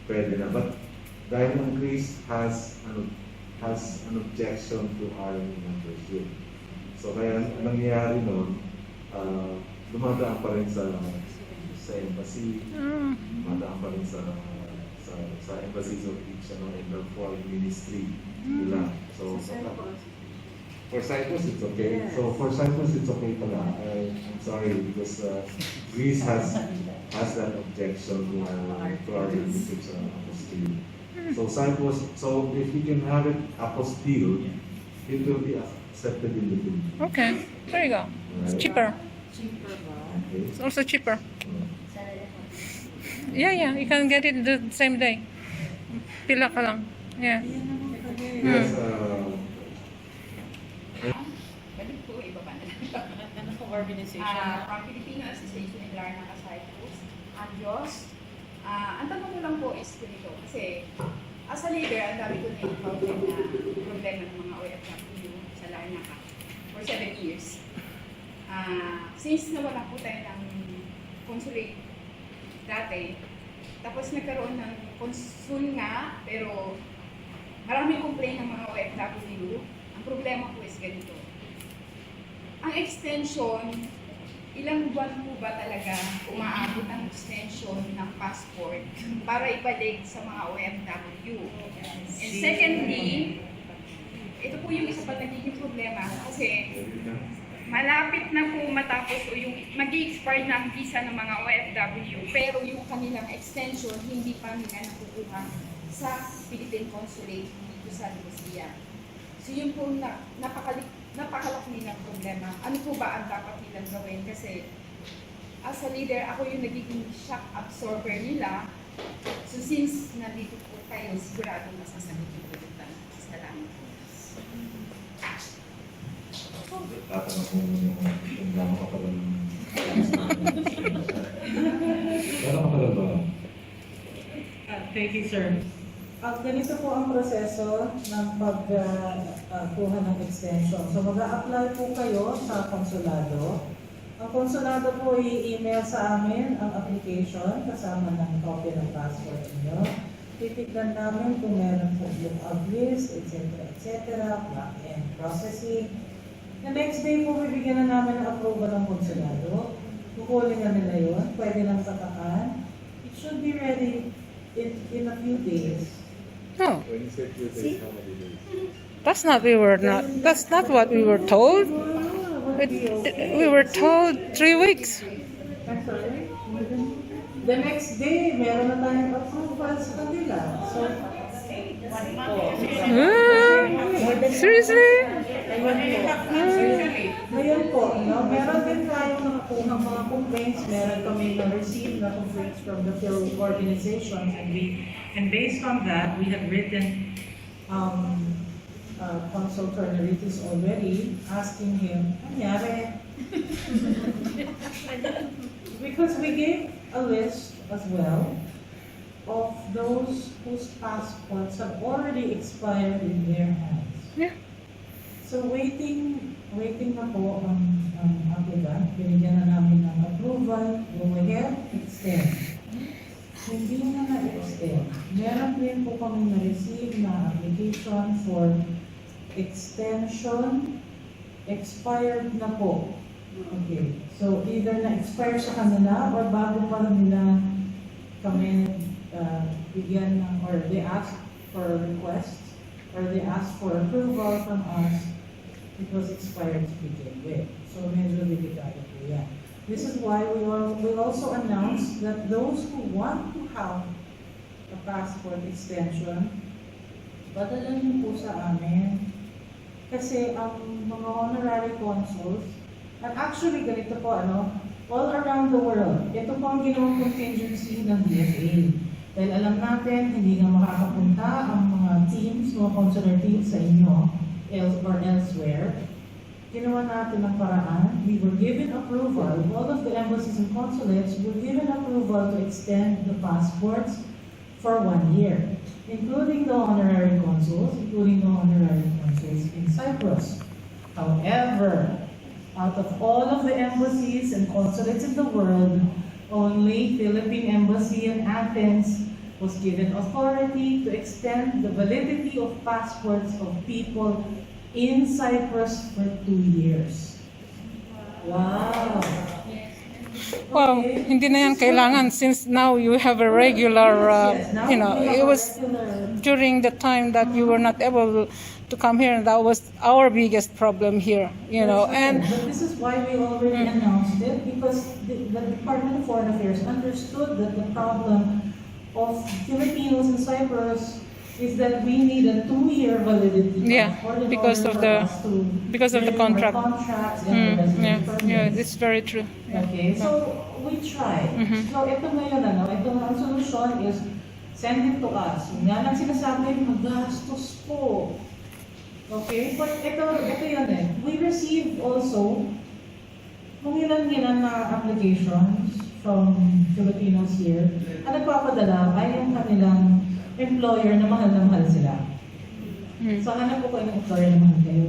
pwede na. But dahil ang Greece has an objection to our membership. So kaya nangyayari nun, dumadaan pa rin sa embassy, dumadaan pa rin sa embassies of each and the foreign ministry nila. So for Cyprus, it's okay. Yes. So for Cyprus, it's okay pala. I'm sorry because Greece has that objection to our membership sa apostille. So Cyprus, so if we can have it apostille, it will be accepted in the Philippines. Okay, there you go. It's cheaper. cheaper ba? Okay. It's also cheaper. Yeah, you can get it the same day. Pila ka lang. Yeah. Ayan naman pala eh. Yes, Balik po, ibaba na lang. Ano pong organization? From Filipino Association in Larnaca, Cyprus, ang Diyos. Ang tanong ko lang po is ganito, kasi as a leader, ang dami ko na-encounter na problema ng mga OFW sa Larnaca for 7 years. Since nawala po tayo ng consulate dati, tapos nagkaroon ng consul nga, pero maraming complaint ng mga OFW. Ang problema po is ganito. Ang extension, ilang buwan po ba talaga umaabot ang extension ng passport para ibalik sa mga OFW? And secondly, ito po yung isa pa nagiging problema kasi malapit na po matapos o yung mag-i-expire na ang visa ng mga OFW, pero yung kanilang extension hindi pa nila nakukuha sa Philippine Consulate dito sa Nicosia. So yun po napakalaki nilang problema. Ano po ba ang dapat nilang gawin? Kasi as a leader, ako yung nagiging shock absorber nila. So since nandito po tayo, siguradong masasagot yung produktang. Salamat po. tatanong kung gano'n ka pala ng gano'n ka pala ba? Thank you, sir. Ganito po ang proseso ng pagkuha ng extension. So mag-a-apply po kayo sa konsulado. Ang konsulado po i-email sa amin ang application kasama ng copy ng passport niyo. Titignan namin kung meron po yung obvious, etc. Back-end processing. The next day po, bibigyan na namin ng approval ng konsulado. Kukunin na nila yun. Pwede nang satakan. It should be ready in a few days. No, When you say few days, how many days? that's not what we were told. We were told 3 weeks. I'm sorry? The next day, meron na tayong approval sa kanila. So, Seriously? ngayon po, no, meron din tayong nakuha mga complaints. Meron kami na-receive na complaints from the field organizations. And based on that, we have written Consul Judy already asking him, nangyari? Because we gave a list as well of those whose passports have already expired in their hands. Yeah. So waiting na po ang applicant. Binigyan na namin ng approval, go ahead, extend. Hindi na na-extend. Meron din po kami na-receive na application for extension, expired na po. Okay, so either na-expire sa kanila or bago pa nila kami bigyan ng, or they ask for a request or they ask for approval from us, it was expired to begin with. So medyo delikado po yan. This is why we also announced that those who want to have a passport extension, padala niyo po sa amin. Kasi ang mga honorary consuls, and actually ganito po, all around the world, ito po ang ginawang contingency ng DFA. Dahil alam natin, hindi na makakapunta ang mga teams, mga consular teams sa inyo, or elsewhere. Ginawa natin ang paraan. We were given approval, all of the embassies and consulates were given approval to extend the passports for 1 year, including the honorary consuls, in Cyprus. However, out of all of the embassies and consulates in the world, only Philippine Embassy in Athens was given authority to extend the validity of passports of people in Cyprus for 2 years. Wow! Well, hindi na yan kailangan since now you have a regular, it was during the time that you were not able to come here, and that was our biggest problem here, and But this is why we already announced it, because the Department of Foreign Affairs understood that the problem of Filipinos in Cyprus is that we need a 2-year validity. because of the contract. Contracts and Yeah, it's very true. Okay, so we try. So ito ngayon, ang solution is send it to us. Yung nga lang sinasabi, magastos po. Okay, but ito yun eh. We received also kung ilan na applications from Filipinos here. Ang nagpapadala ay yung kanilang employer na mahal sila. So hanap ko kayo ng employer na mahal kayo.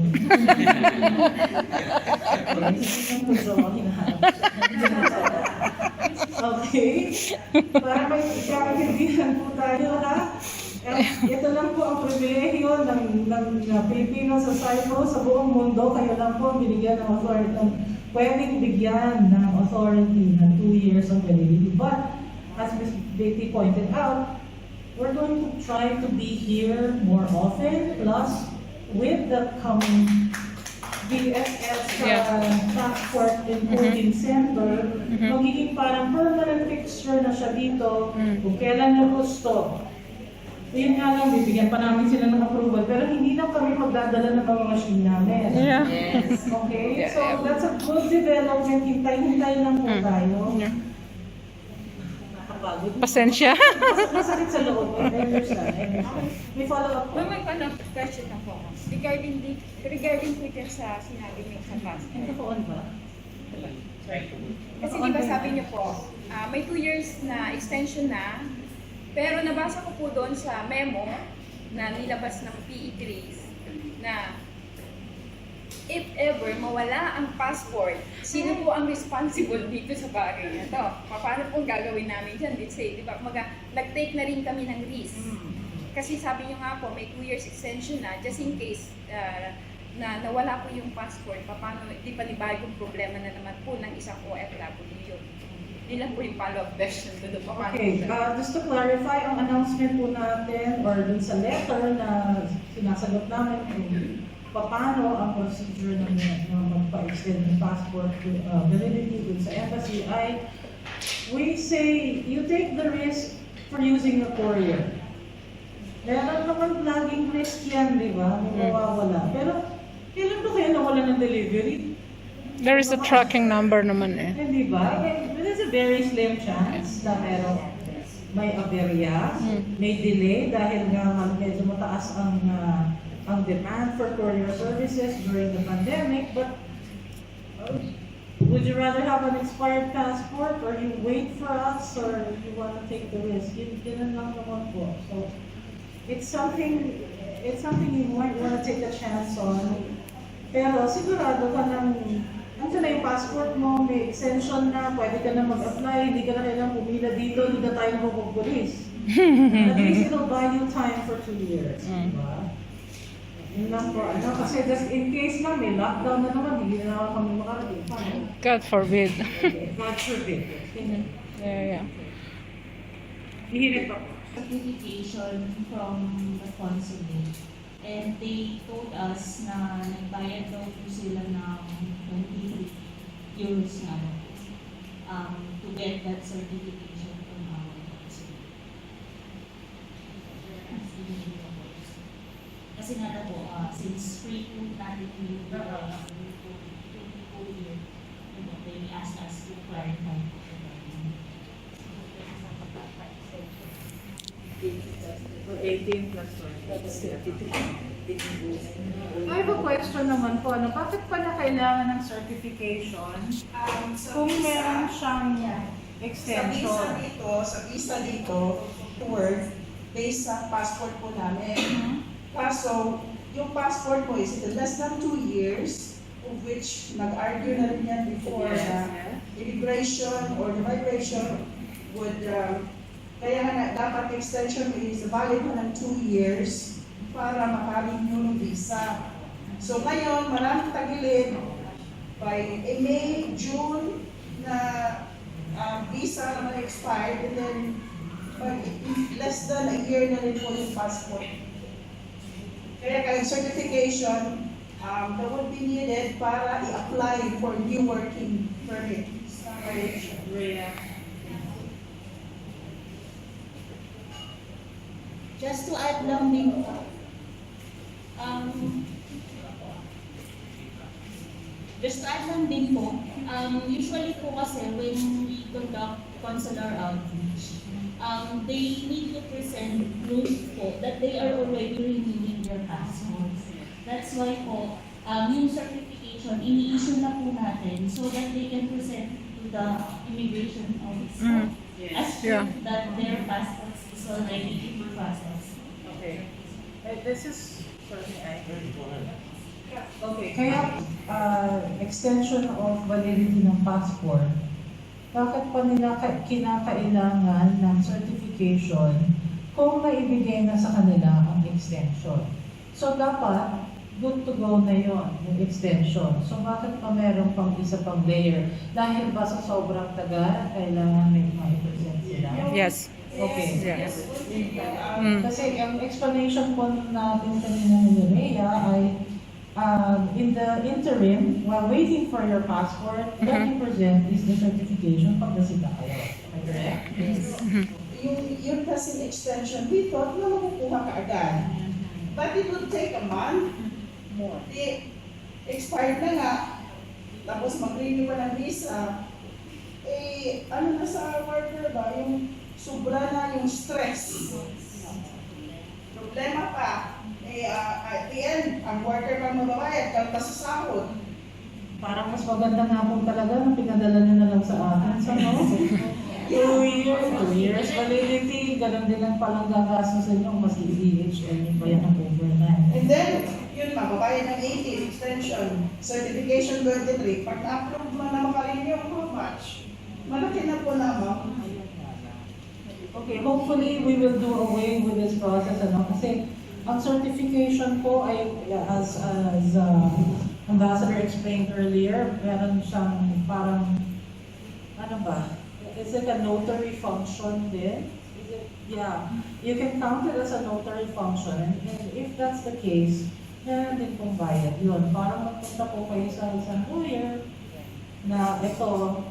Okay? Para may kakaintindihan po tayo, ha? Ito lang po ang pribilehiyo ng Pilipino sa Cyprus, sa buong mundo. Kayo lang po binigyan ng authority, pwedeng bigyan ng authority ng 2 years of validity. But, as Ms. Beatty pointed out, we're going to try to be here more often, plus with the coming DSS Transport and Holding Center, magiging parang permanent fixture na siya dito kung kailan na gusto. Yun nga lang, bibigyan pa namin sila ng approval, pero hindi na kami magdadala ng mga machine namin. Yeah. Yes. Okay? So that's a good development. Hintay-hintay lang po tayo. Nakapagod. Pasensya. Masakit sa loob. I understand. May follow-up po. May question ako. Regarding po dyan sa sinabi niyo sa class. Ito po on ba? Kasi di ba sabi niyo po, may 2 years na extension na, pero nabasa ko po doon sa memo na nilabas ng PE3s na if ever mawala ang passport, sino po ang responsible dito sa bagay na to? Paano po gagawin namin dyan? Let's say, di ba, nag-take na rin kami ng risk. Kasi sabi niyo nga po, may 2 years extension na, just in case na nawala po yung passport, paano, di pa ni bagong problema na naman po ng isang OFW yun. Yun lang po yung follow-up question to the Okay, just to clarify, ang announcement po natin or dun sa letter na sinasagot namin kung paano ang procedure ng magpa-extend ng passport validity dun sa embassy ay we say you take the risk for using a courier. Meron naman laging risk yan, di ba? May mawawala. Pero kailan ba kayo nawala ng delivery? There is a tracking number naman eh. Hindi ba? There's a very slim chance na may aberya, may delay dahil nga medyo mataas ang demand for courier services during the pandemic. But would you rather have an expired passport or you wait for us or you want to take the risk? Yun lang naman po. So it's something you might want to take a chance on. Pero sigurado ka nandiyan na yung passport mo, may extension na, pwede ka na mag-apply, hindi ka na kailangang pumila dito, hindi na tayo magpupulis. At least it'll buy you time for 2 years. Diba? Yun lang po. Kasi just in case na may lockdown na naman, hindi na naman kami makarating. God forbid. God forbid. Yeah. Hihirit ako. Certification from the consulate. And they told us na nagbayad daw po sila ng 20 euros na to get that certification from our consulate. Kasi nga po, since free po natin yung they asked us to clarify po. Or 18 plus 1. I have a question naman po. Bakit pala kailangan ng certification kung meron siyang extension? Sa visa dito, to work, based sa passport po namin. Kaso, yung passport po is less than 2 years, of which nag-argue na rin yan before immigration or the migration would kaya nga dapat extension is valid mo ng 2 years para makarenew ng visa. So ngayon, maraming tagilid by May, June na visa naman expired and then less than a year na rin po yung passport. Kaya certification that would be needed para i-apply for new working permit sa Malaysia. Just to add lang din po, usually po kasi when we conduct consular outreach, they need to present proof po that they are already renewing their passports. That's why po, yung certification, ini-issue na po natin so that they can present to the immigration office as proof that their passports is already in the process. Okay. This is okay. Kaya extension of validity ng passport, bakit pa nila kinakailangan ng certification kung maibigay na sa kanila ang extension? So dapat good to go na yon yung extension. So bakit pa meron pang isa pang layer? Dahil ba sa sobrang tagal, kailangan may present sila? Yes. Okay. Yes. Kasi ang explanation po natin kanina ni Rhea ay in the interim, while waiting for your passport, what you present is the certification pag nasita kayo. Am I correct? Yes. Yung kasi extension, we thought na makukuha ka agad. But it would take a month more. Expired na nga, tapos mag-renew pa ng visa, ano na sa worker ba, yung sobra na yung stress. Problema pa, at the end, ang worker pa mababayad, kalta sa sahod. Parang mas maganda nga po talaga nung pinadala nyo na lang sa atin. So, no? 2 years validity, ganun din ang palang gagastos sa inyo, mas i-DHL nyo pa yan ang overnight. And then, yun, mababayad ng 18, extension, certification 23, pag na-approve mo na makarenew, how much? Malaki na po naman. Okay, hopefully we will do away with this process, kasi ang certification po ay, as Ambassador explained earlier, meron siyang parang, it's like a notary function then. Is it? Yeah, you can count it as a notary function, and if that's the case, meron din pong bayad yun. Parang magpunta po kayo sa isang lawyer na ito,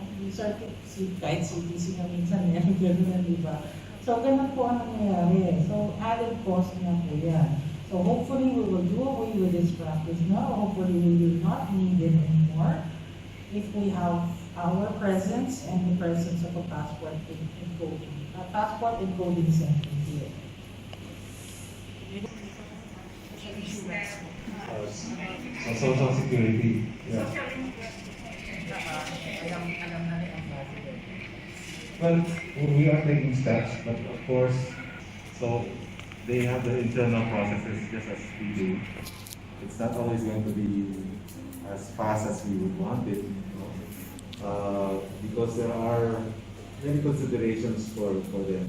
kahit CTC na minsan yan, gano'n, di ba? So, ganun po ang nangyayari. So, added cost niya po yan. So, hopefully, we will do away with this practice now. Hopefully, we will not need it anymore if we have our presence and the presence of a passport encoding center here. Social security. Yeah. Well, we are taking steps, but of course, so they have the internal processes just as we do. It's not always going to be as fast as we would want it, because there are many considerations for them.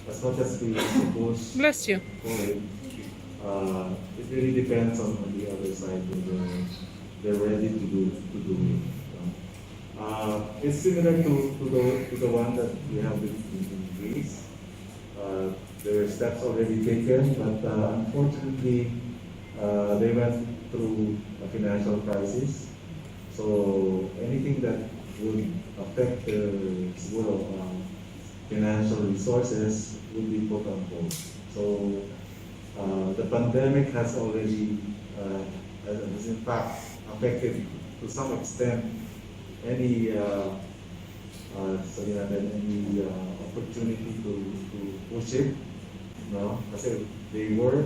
As much as we suppose Bless you. for it, it really depends on the other side whether they're ready to do it. It's similar to the one that we have in Greece. There are steps already taken, but unfortunately, they went through a financial crisis. So anything that would affect the financial resources would be put on hold. So the pandemic has already, has in fact affected to some extent any opportunity to push it, no? Kasi they were,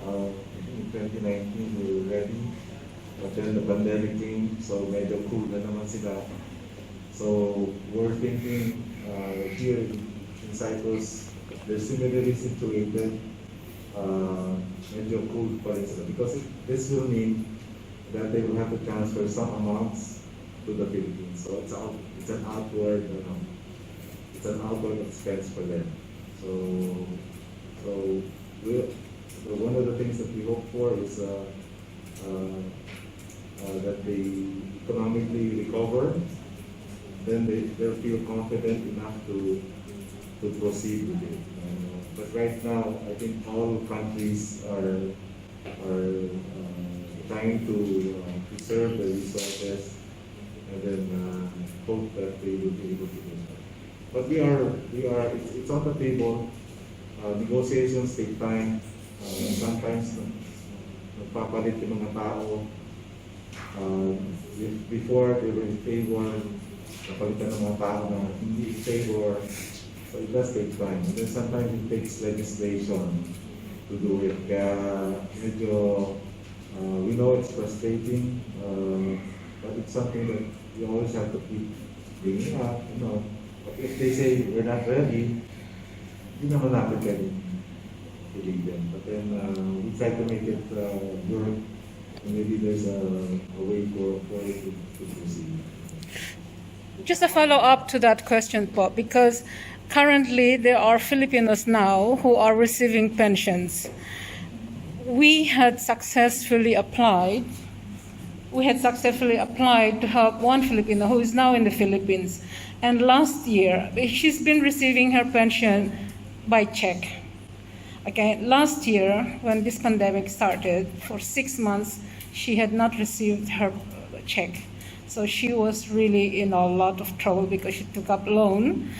in 2019 we were ready, but then the pandemic came, so medyo cool na naman sila. So we're thinking here in Cyprus, they're similarly situated, medyo cool pa rin sila, because this will mean that they will have to transfer some amounts to the Philippines. So it's an outward expense for them. So one of the things that we hope for is that they economically recover, then they'll feel confident enough to proceed with it. But right now, I think all countries are trying to preserve the resources and then hope that they will be able to do that. But it's on the table. Negotiations take time. Sometimes nagpapalit yung mga tao. Before they were in favor, napalitan ng mga tao na hindi in favor. So it does take time. And then sometimes it takes legislation to do it. Kaya medyo, we know it's frustrating, but it's something that you always have to keep bringing up, But if they say we're not ready, hindi naman natin pwede to lead them. But then we try to make it work, and maybe there's a way for it to proceed. Just a follow-up to that question, Po, because currently there are Filipinos now who are receiving pensions. We had successfully applied to help one Filipino who is now in the Philippines. And last year, she's been receiving her pension by check. Okay, last year, when this pandemic started, for 6 months, she had not received her check. So she was really in a lot of trouble because she took up loan,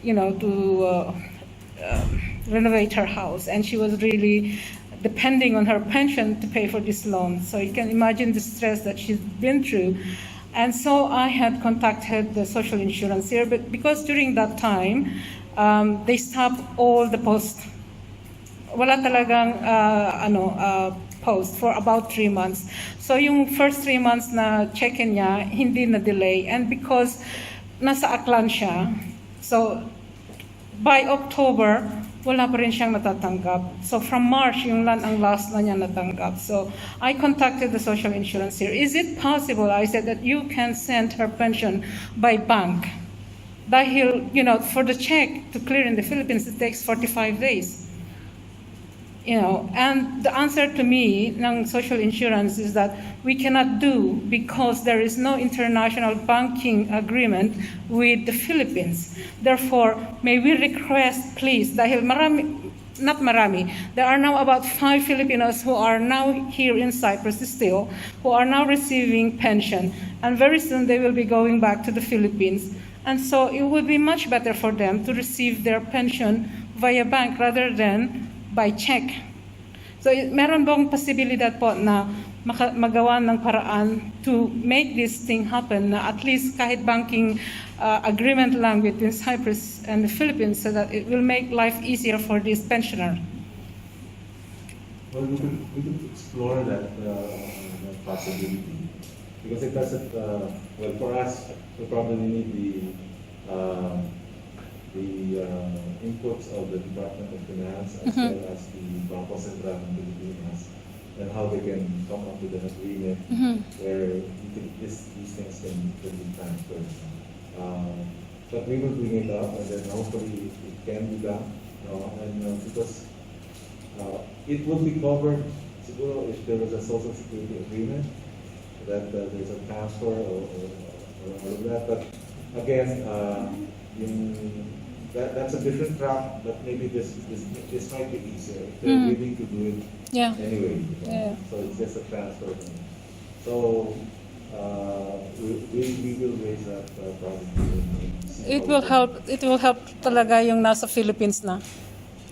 to renovate her house. And she was really depending on her pension to pay for this loan. So you can imagine the stress that she's been through. And so I had contacted the social insurance here, but because during that time, they stopped all the post. Wala talagang post for about 3 months. So yung first 3 months na check-in niya, hindi na delay. And because nasa Aklan siya, so by October, wala pa rin siyang natatanggap. So from March, yung ang last na niya natanggap. So I contacted the social insurance here. Is it possible, I said, that you can send her pension by bank? Dahil, for the check to clear in the Philippines, it takes 45 days. And the answer to me ng social insurance is that we cannot do because there is no international banking agreement with the Philippines. Therefore, may we request please, dahil there are now about 5 Filipinos who are now here in Cyprus still, who are now receiving pension. And very soon they will be going back to the Philippines. And so it would be much better for them to receive their pension via bank rather than by check. So meron bang posibilidad po na magawa ng paraan to make this thing happen na at least kahit banking agreement lang between Cyprus and the Philippines so that it will make life easier for this pensioner? Well, we could explore that possibility because it doesn't. Well, for us, we probably need the inputs of the Department of Finance as well as the Bangko Sentral ng Pilipinas and how they can come up with an agreement where these things can be transferred. But we will bring it up and then hopefully it can be done. Because it would be covered siguro if there was a social security agreement that there's a transfer or all of that. But again, that's a different track, but maybe this might be easier if they're willing to do it anyway. So it's just a transfer. So we will raise that probably. It will help. It will help talaga yung nasa Philippines na.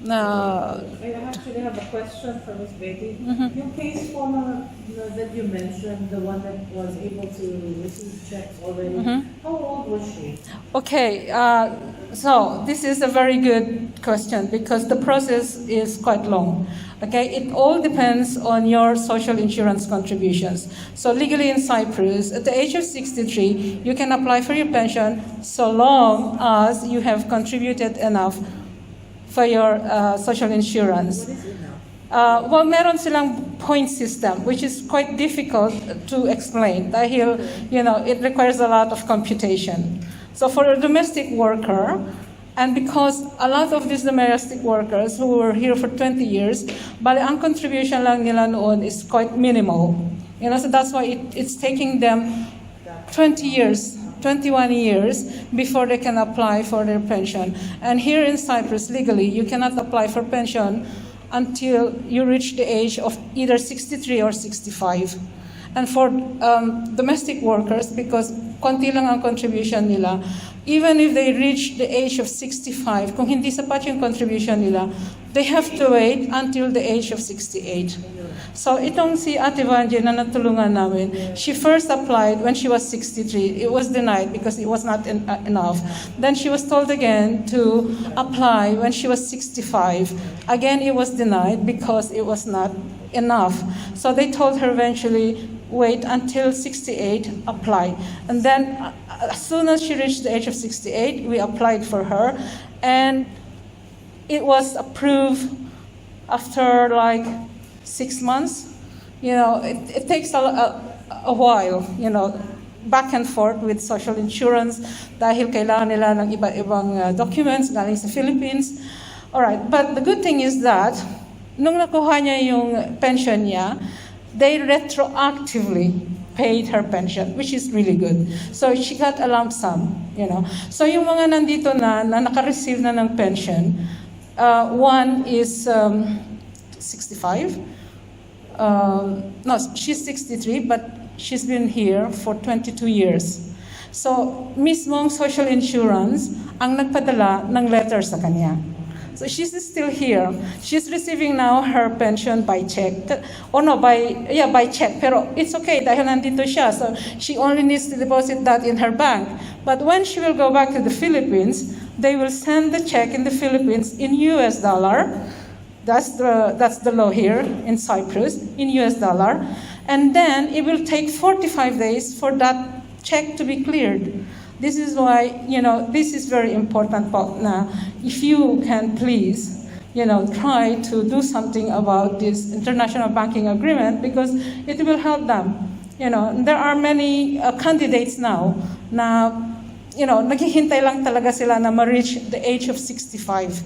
I actually have a question for Ms. Beatty. Yung case po that you mentioned, the one that was able to receive checks already, how old was she? Okay, so this is a very good question because the process is quite long. Okay, it all depends on your social insurance contributions. So legally in Cyprus, at the age of 63, you can apply for your pension so long as you have contributed enough for your social insurance. What is it now? Well, meron silang point system, which is quite difficult to explain dahil, it requires a lot of computation. So for a domestic worker, and because a lot of these domestic workers who were here for 20 years, bali ang contribution lang nila noon is quite minimal. So that's why it's taking them 21 years before they can apply for their pension. And here in Cyprus, legally, you cannot apply for pension until you reach the age of either 63 or 65. And for domestic workers, because konti lang ang contribution nila, even if they reach the age of 65, kung hindi sapat yung contribution nila, they have to wait until the age of 68. So itong si Ate Vanji na natulungan namin, she first applied when she was 63. It was denied because it was not enough. Then she was told again to apply when she was 65. Again, it was denied because it was not enough. So they told her eventually, wait until 68, apply. And then as soon as she reached the age of 68, we applied for her. And it was approved after like 6 months. It takes a while, back and forth with social insurance dahil kailangan nila ng iba-ibang documents galing sa Philippines. Alright, but the good thing is that nung nakuha niya yung pension niya, they retroactively paid her pension, which is really good. So she got a lump sum, So yung mga nandito na naka-receive na ng pension, one is 65. No, she's 63, but she's been here for 22 years. So mismong social insurance ang nagpadala ng letter sa kanya. So she's still here. She's receiving now her pension by check. By check. Pero it's okay dahil nandito siya. So she only needs to deposit that in her bank. But when she will go back to the Philippines, they will send the check in the Philippines in US dollar. That's the law here in Cyprus, in US dollar. And then it will take 45 days for that check to be cleared. This is why, this is very important po na if you can please, try to do something about this international banking agreement because it will help them. There are many candidates now na, naghihintay lang talaga sila na ma-reach the age of 65.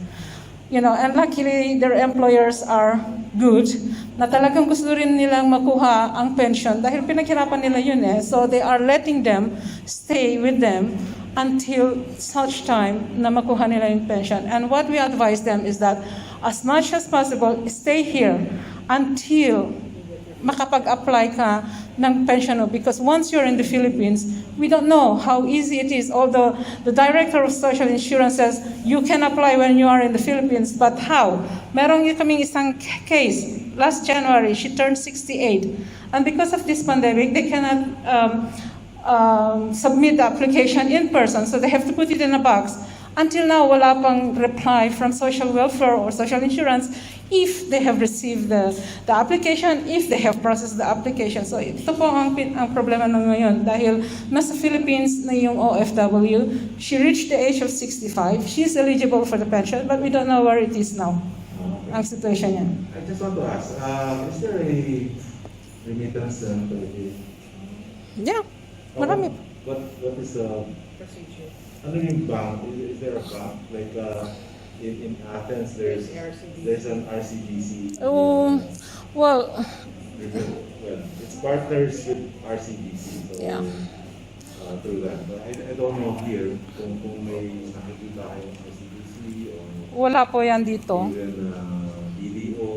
And luckily, their employers are good, na talagang gusto rin nilang makuha ang pension dahil pinaghirapan nila yun eh. So they are letting them stay with them until such time na makuha nila yung pension. And what we advise them is that as much as possible, stay here until makapag-apply ka ng pension mo. Because once you're in the Philippines, we don't know how easy it is. Although the Director of Social Insurance says you can apply when you are in the Philippines, but how? Meron kaming isang case. Last January, she turned 68. And because of this pandemic, they cannot submit the application in person. So they have to put it in a box. Until now, wala pang reply from social welfare or social insurance if they have received the application, if they have processed the application. So ito po ang problema ng ngayon dahil nasa Philippines na yung OFW, she reached the age of 65, she's eligible for the pension, but we don't know where it is now, ang situation niya. I just want to ask, is there a remittance to the... Yeah, marami. What is the... Ano yung bank? Is there a bank? Like in Athens, there's an RCBC. Well, Well, it's partners with RCBC. So, yeah. Through that. But I don't know here kung may nakikita kayong RCBC or Wala po yan dito. even BDO.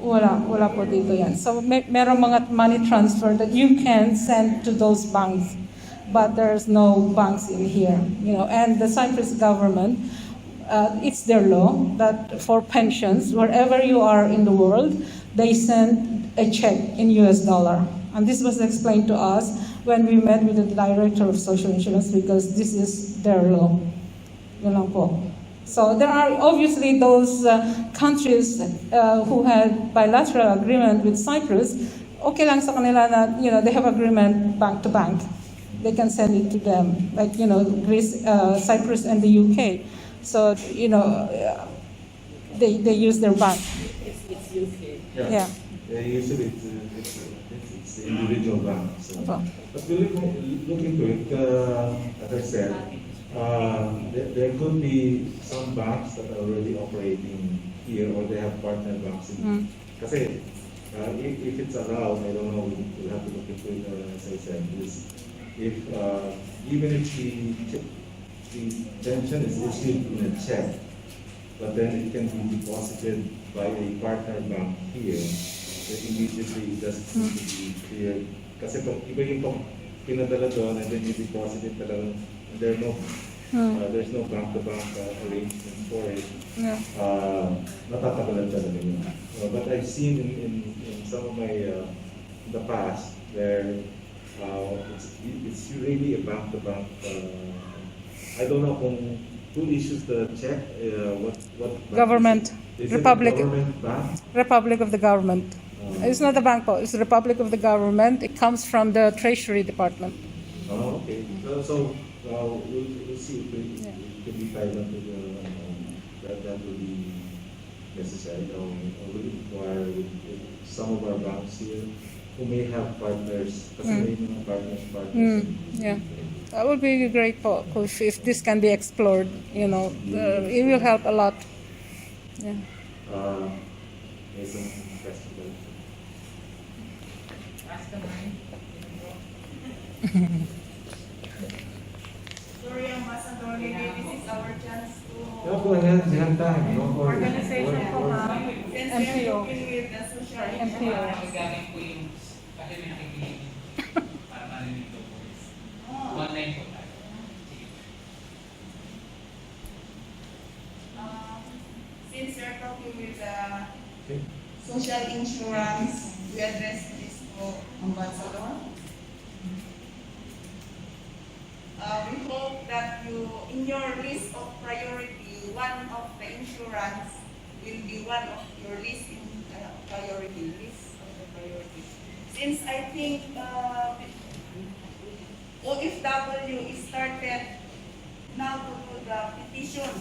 Wala po dito yan. So merong mga money transfer that you can send to those banks, but there's no banks in here. And the Cyprus government, it's their law that for pensions, wherever you are in the world, they send a check in US dollar. And this was explained to us when we met with the Director of Social Insurance because this is their law. Yun lang po. So there are obviously those countries who had bilateral agreement with Cyprus. Okay lang sa kanila na, they have agreement bank to bank. They can send it to them, like, Greece, Cyprus and the UK. So, they use their bank. It's UK. Yeah. Usually it's the individual bank. So. Opo. But we look into it, as I said, there could be some banks that are already operating here or they have partner banks. Kasi if it's allowed, I don't know, we'll have to look into it, as I said, if even if the pension is issued in a check, but then it can be deposited by a partner bank here, that immediately it doesn't need to be clear. Kasi pag iba yung pinadala doon and then you deposit it talagang, and there's no bank-to-bank arrangement for it, matatagalan talaga yun. But I've seen in some of my, in the past, where it's really a bank-to-bank. I don't know who issues the check. What Government. Is Republic. it a government bank? Republic of the government. It's not a bank po. It's the Republic of the government. It comes from the Treasury Department. Oh, okay. So we'll see if it can be tied up to that will be necessary. Or will require with some of our banks here who may have partners. Kasi may mga partners. Yeah. That would be great po if this can be explored. It will help a lot. Yeah. There's some festival. Sorry, Ambassador, maybe this is our chance to... No, go ahead. You have time. No, Organization po, ma'am. Since we are MPO. working with the social MPO. insurance. po yung kasi may nakikinig para marinig to voice. Oh. Online po tayo. Since we're talking with the social insurance, we address this to Ambassador. We hope that in your list of priority, one of the insurance will be one of your list in priority list of the priority. Since I think OFW is started now to do the petition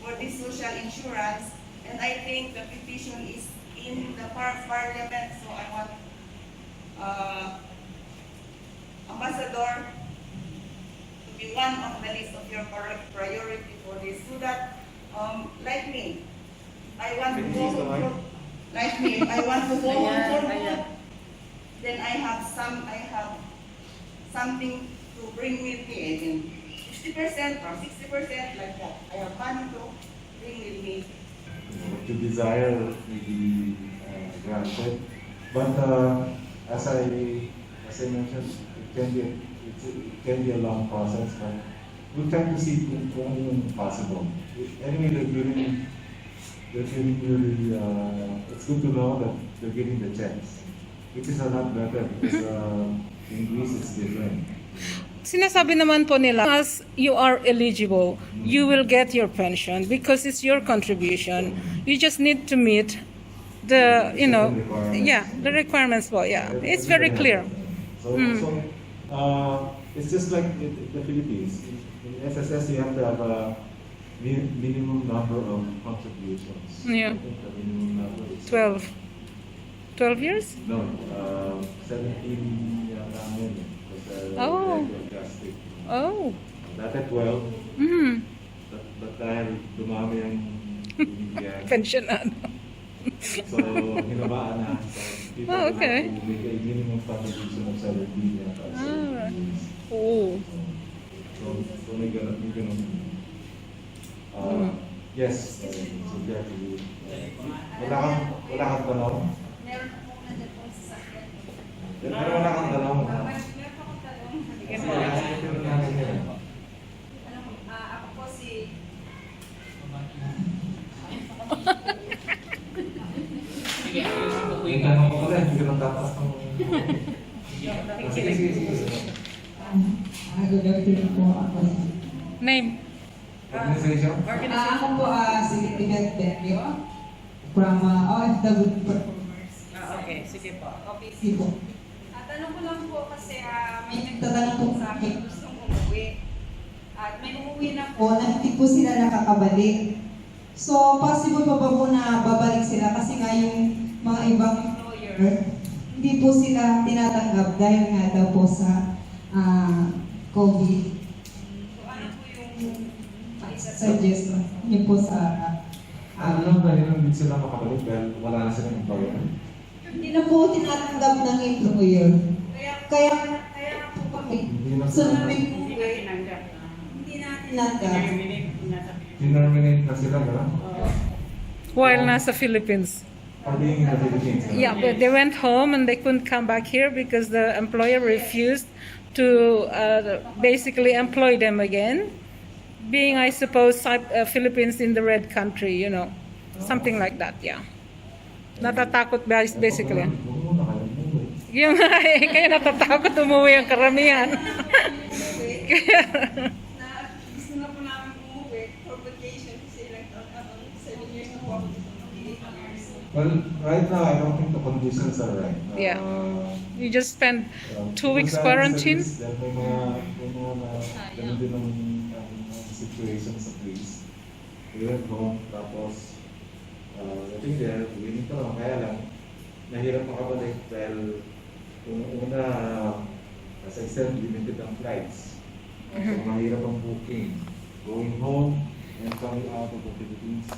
for this social insurance, and I think the petition is in the parliament, so I want Ambassador to be one of the list of your priority for this, so that Like me, I want to go like me, I want to go on for good. Then I have something to bring with me, I mean, 60% or 60% like that. I have money to bring with me. What you desire will be granted. But as I mentioned, it can be a long process, but we'll try to see if anything possible. Anyway, they're giving you it's good to know that they're giving the chance, which is a lot better because in Greece it's different. Sinasabi naman po nila, as you are eligible, you will get your pension because it's your contribution. You just need to meet the, the requirements po, yeah. It's very clear. So it's just like in the Philippines. In SSS, you have to have a minimum number of contributions. Yeah. I think the minimum number is 12 years? No, 17 namin. Oh. Oh. Dati 12, Mm. but dahil dumami ang binigyan, Pensionado. so hinabaan na. So people Oh, okay. have to make a minimum contribution of 17 yata. Oh. So may ganun. Yes, so definitely. Wala kang tanong? Meron ako na po sa sakyan. Pero wala kang tanong. Meron akong tanong. Sige, sagutin natin yun. Ako po si... Sige, ayusin ko po Yung yung tanong ko pala, hindi ko nang tataas ng... Sige. Good afternoon po ako. Name? Organization? Ako po si Linet Benio from OFW Performers. Okay, sige po. Sige po. Tanong ko lang po kasi May nagtatanong po sa akin gustong umuwi. At may umuwi na po na hindi po sila nakakabalik. So, possible pa ba po na babalik sila kasi nga yung mga ibang employer, hindi po sila tinatanggap dahil nga daw po sa COVID. So ano po yung Suggest niyo po sa Ano dahil hindi sila makabalik dahil wala na silang employer? hindi na po tinatanggap ng employer. Kaya po kami. Hindi na So, sila. namin po hindi natin tinanggap. Terminate na sila, gano'n? While nasa Philippines. Or being in the Philippines? gano'n? Yeah, but they went home and they couldn't come back here because the employer refused to basically employ them again. Being, I suppose, Philippines in the red country, something like that, yeah. Natatakot basically. Huwag muna kayo umuwi. Yung kaya natatakot umuwi ang karamihan. gusto na po namin umuwi for vacation kasi 7 years na po ako dito. Well, right now, I don't think the conditions are right. Yeah. You just spend 2 weeks quarantine. Dahil may mga ganun din ang situation sa Greece. We went home, tapos I think they're willing to, kaya lang, nahirap makabalik dahil una, as I said, limited ang flights. So mahirap ang booking. Going home and coming out of the Philippines,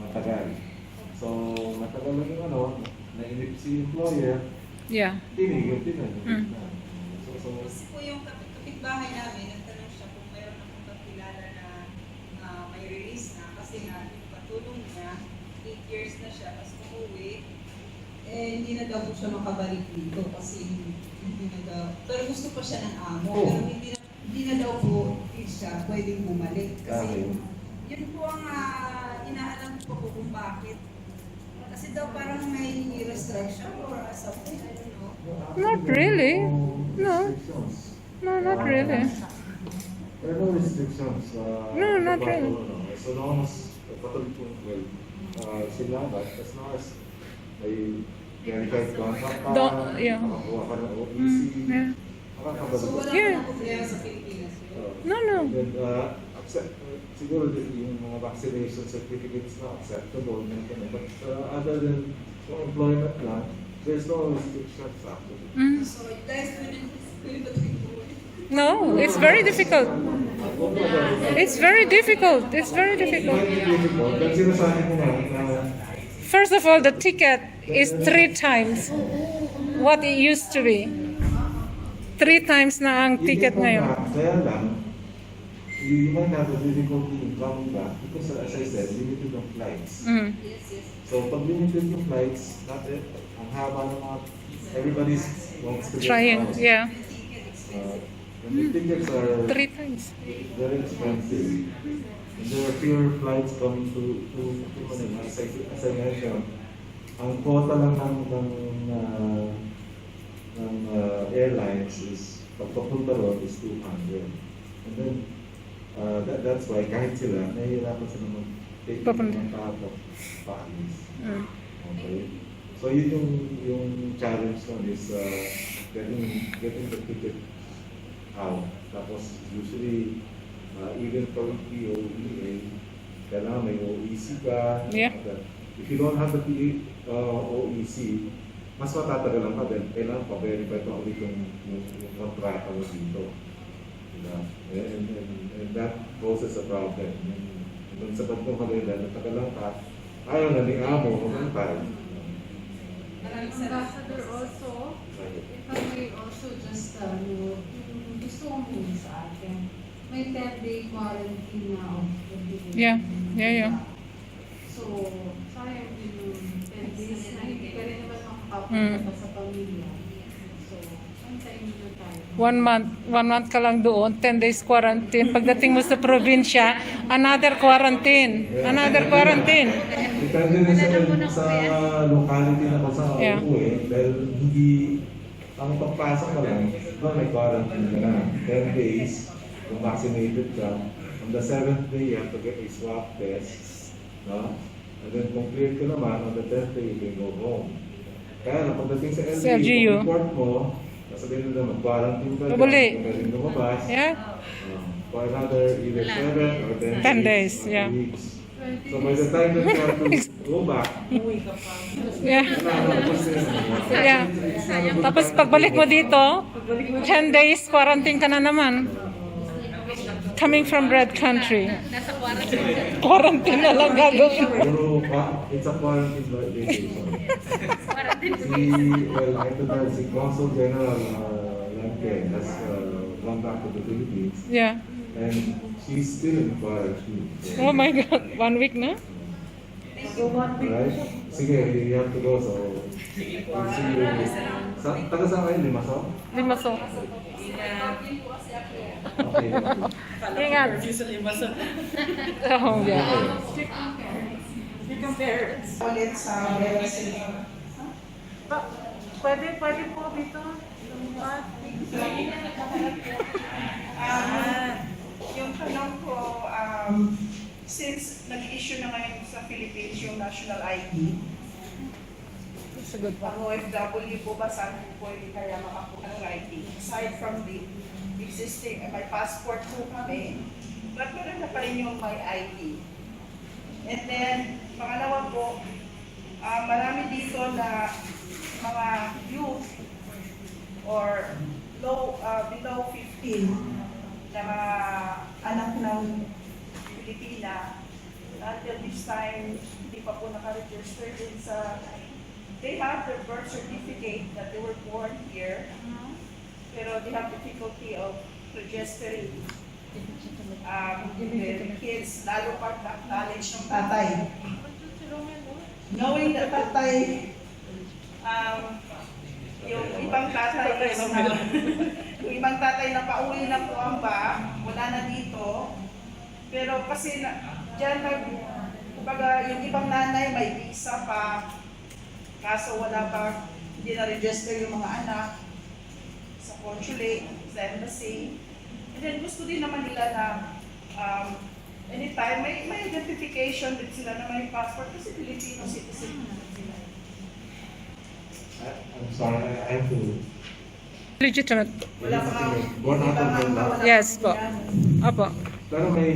matagal. So matagal lang yung nainip si employer, Yeah. tinigil din. So Kasi po yung kapitbahay namin, nagtanong siya kung mayroon akong kakilala na may release na kasi nga yung patulong niya, 8 years na siya, tapos umuwi, Hindi na daw po siya makabalik dito kasi hindi na daw. Pero gusto pa siya ng amo. Oh. Pero hindi na daw po siya pwedeng bumalik. Kasi yun po ang inaalam ko po kung bakit. Kasi daw parang may restriction or something, I don't know. Not really. No. restrictions. No, not really. There are no restrictions. No, not really. So long as patuloy po, sila, but as long as may verified contract ka, Yeah. makakuha ka ng OEC, Yeah. makakabalik. so wala Yeah. na problema sa Pilipinas. No, no. Then, siguro yung mga vaccination certificates na acceptable, but other than employment lang, there's no restrictions actually. Mm. So you guys will be No, it's very difficult. It's very difficult. It's very difficult. Kasi sinasabi ko na, First of all, the ticket is 3 times what it used to be. 3 times na ang ticket ngayon. Kaya lang, you might have a difficulty in coming back because as I said, limited ng flights. Mm. So pag limited yung flights, ang haba ng mga, everybody's wants to get Trying, out. yeah. And the tickets are 3 times. very expensive. And there are fewer flights coming to Manila. As I mentioned, ang quota lang ng airlines is, pagpapunta ron is 200. And then, that's why kahit sila, nahihirapan sila mag-take ng tao Paris. Okay? So yun yung challenge nun is getting the ticket out. Tapos usually, even for POEA, kailangan may OEC ka. Yeah. If you don't have the OEC, mas matatagalan ka din. Kailangan pa-verify pa ulit yung kontrata mo dito. Diba? And that poses a problem. And sa pagkong kalila, natagalan ka, ayaw na ni Amo, kumantay. Ambassador also, if I may also just gusto kong huli sa akin, may 10-day quarantine na of Yeah. So, sayang din yung 10 days na hindi ka rin naman makakapunta sa pamilya. So, antayin nyo tayo. 1 month ka lang doon, 10 days quarantine. Pagdating mo sa probinsya, another quarantine. Depende rin sa locality na kung saan Yeah. uuwi. Dahil hindi, ang pagpasok ka lang, may quarantine ka na. 10 days, kung vaccinated ka. On the 7th day, you have to get a swab test. No? And then kung cleared ka naman, on the 10th day, you can go home. Kaya lang, pagdating sa LGU, report mo, sasabihin nila mag-quarantine ka dyan, kung pwedeng lumabas. Yeah. For another either 7 or 10 days, yeah. weeks. So by the time that you have to go back, Yeah. Yeah. Tapos pagbalik mo dito, 10 days quarantine ka na naman. Coming from red country. Quarantine na lang gagawin. pero it's a quarantine vacation. Si Consul General Lamke has gone back to the Philippines. Yeah. And she's still in quarantine. Oh my God. 1 week na? Alright? Sige, you have to go. So, we'll see you. Taga saan kayo? Limaso? Limaso. Okay. Ingat. Oh, yeah. Ulit sa Pwede po dito. Yung tanong ko, since nag-issue na ngayon sa Philippines yung national ID, That's a good one. ang OFW po ba saan po pwede kaya makakuha ng ID? Aside from the existing, may passport po kami, but meron na pa rin yung may ID. And then, pangalawa po, marami dito na mga youth or below 15 na mga anak ng Pilipina until this time hindi pa po naka-register din sa, they have their birth certificate that they were born here, pero they have difficulty of registering their kids, lalo pa knowledge ng tatay. Knowing that tatay, yung ibang tatay is yung ibang tatay na pauwi na po ang wala na dito. Pero kasi dyan kumbaga yung ibang nanay may visa pa, kaso wala pa, hindi na-register yung mga anak sa consulate, sa embassy. And then gusto din naman nila na anytime may identification din sila na may passport kasi Filipino citizen sila. I'm sorry, I have to... Legitimate. Wala pa Born out of wedlock. Yes po. Apo. Pero may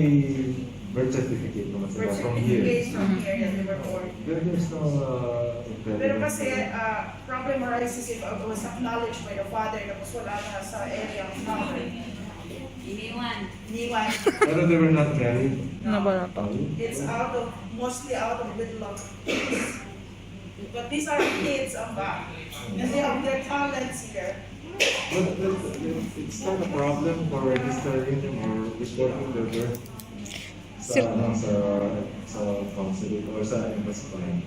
birth certificate naman sila birth from here. certificate from here that they were born. There's no Pero kasi problem arises if it was acknowledged by the father tapos wala na sa area of father. Iniwan. Pero they were not married. No, wala pa. It's mostly out of wedlock. But these are kids, and they have their talents here. But it's not a problem for registering them or reporting their birth sa consulate or sa embassy pa rin.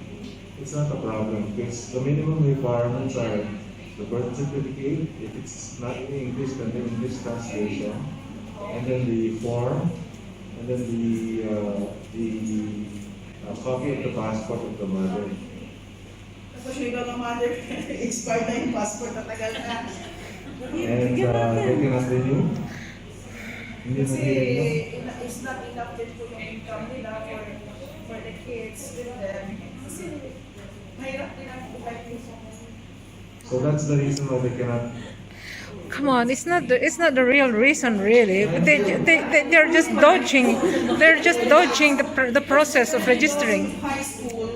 It's not a problem because the minimum requirements are the birth certificate, if it's not in English, then the English translation, and then the form, and then the copy of the passport of the mother. Tapos yung ibang mother, expired na yung passport, natagal na. And they cannot renew. Hindi Kasi na it's not enough din po yung income nila for the kids with them. Kasi mahirap din ang buhay po. So that's the reason why they cannot. Come on, it's not the real reason, really. They're just dodging. They're just dodging the process of registering. High school,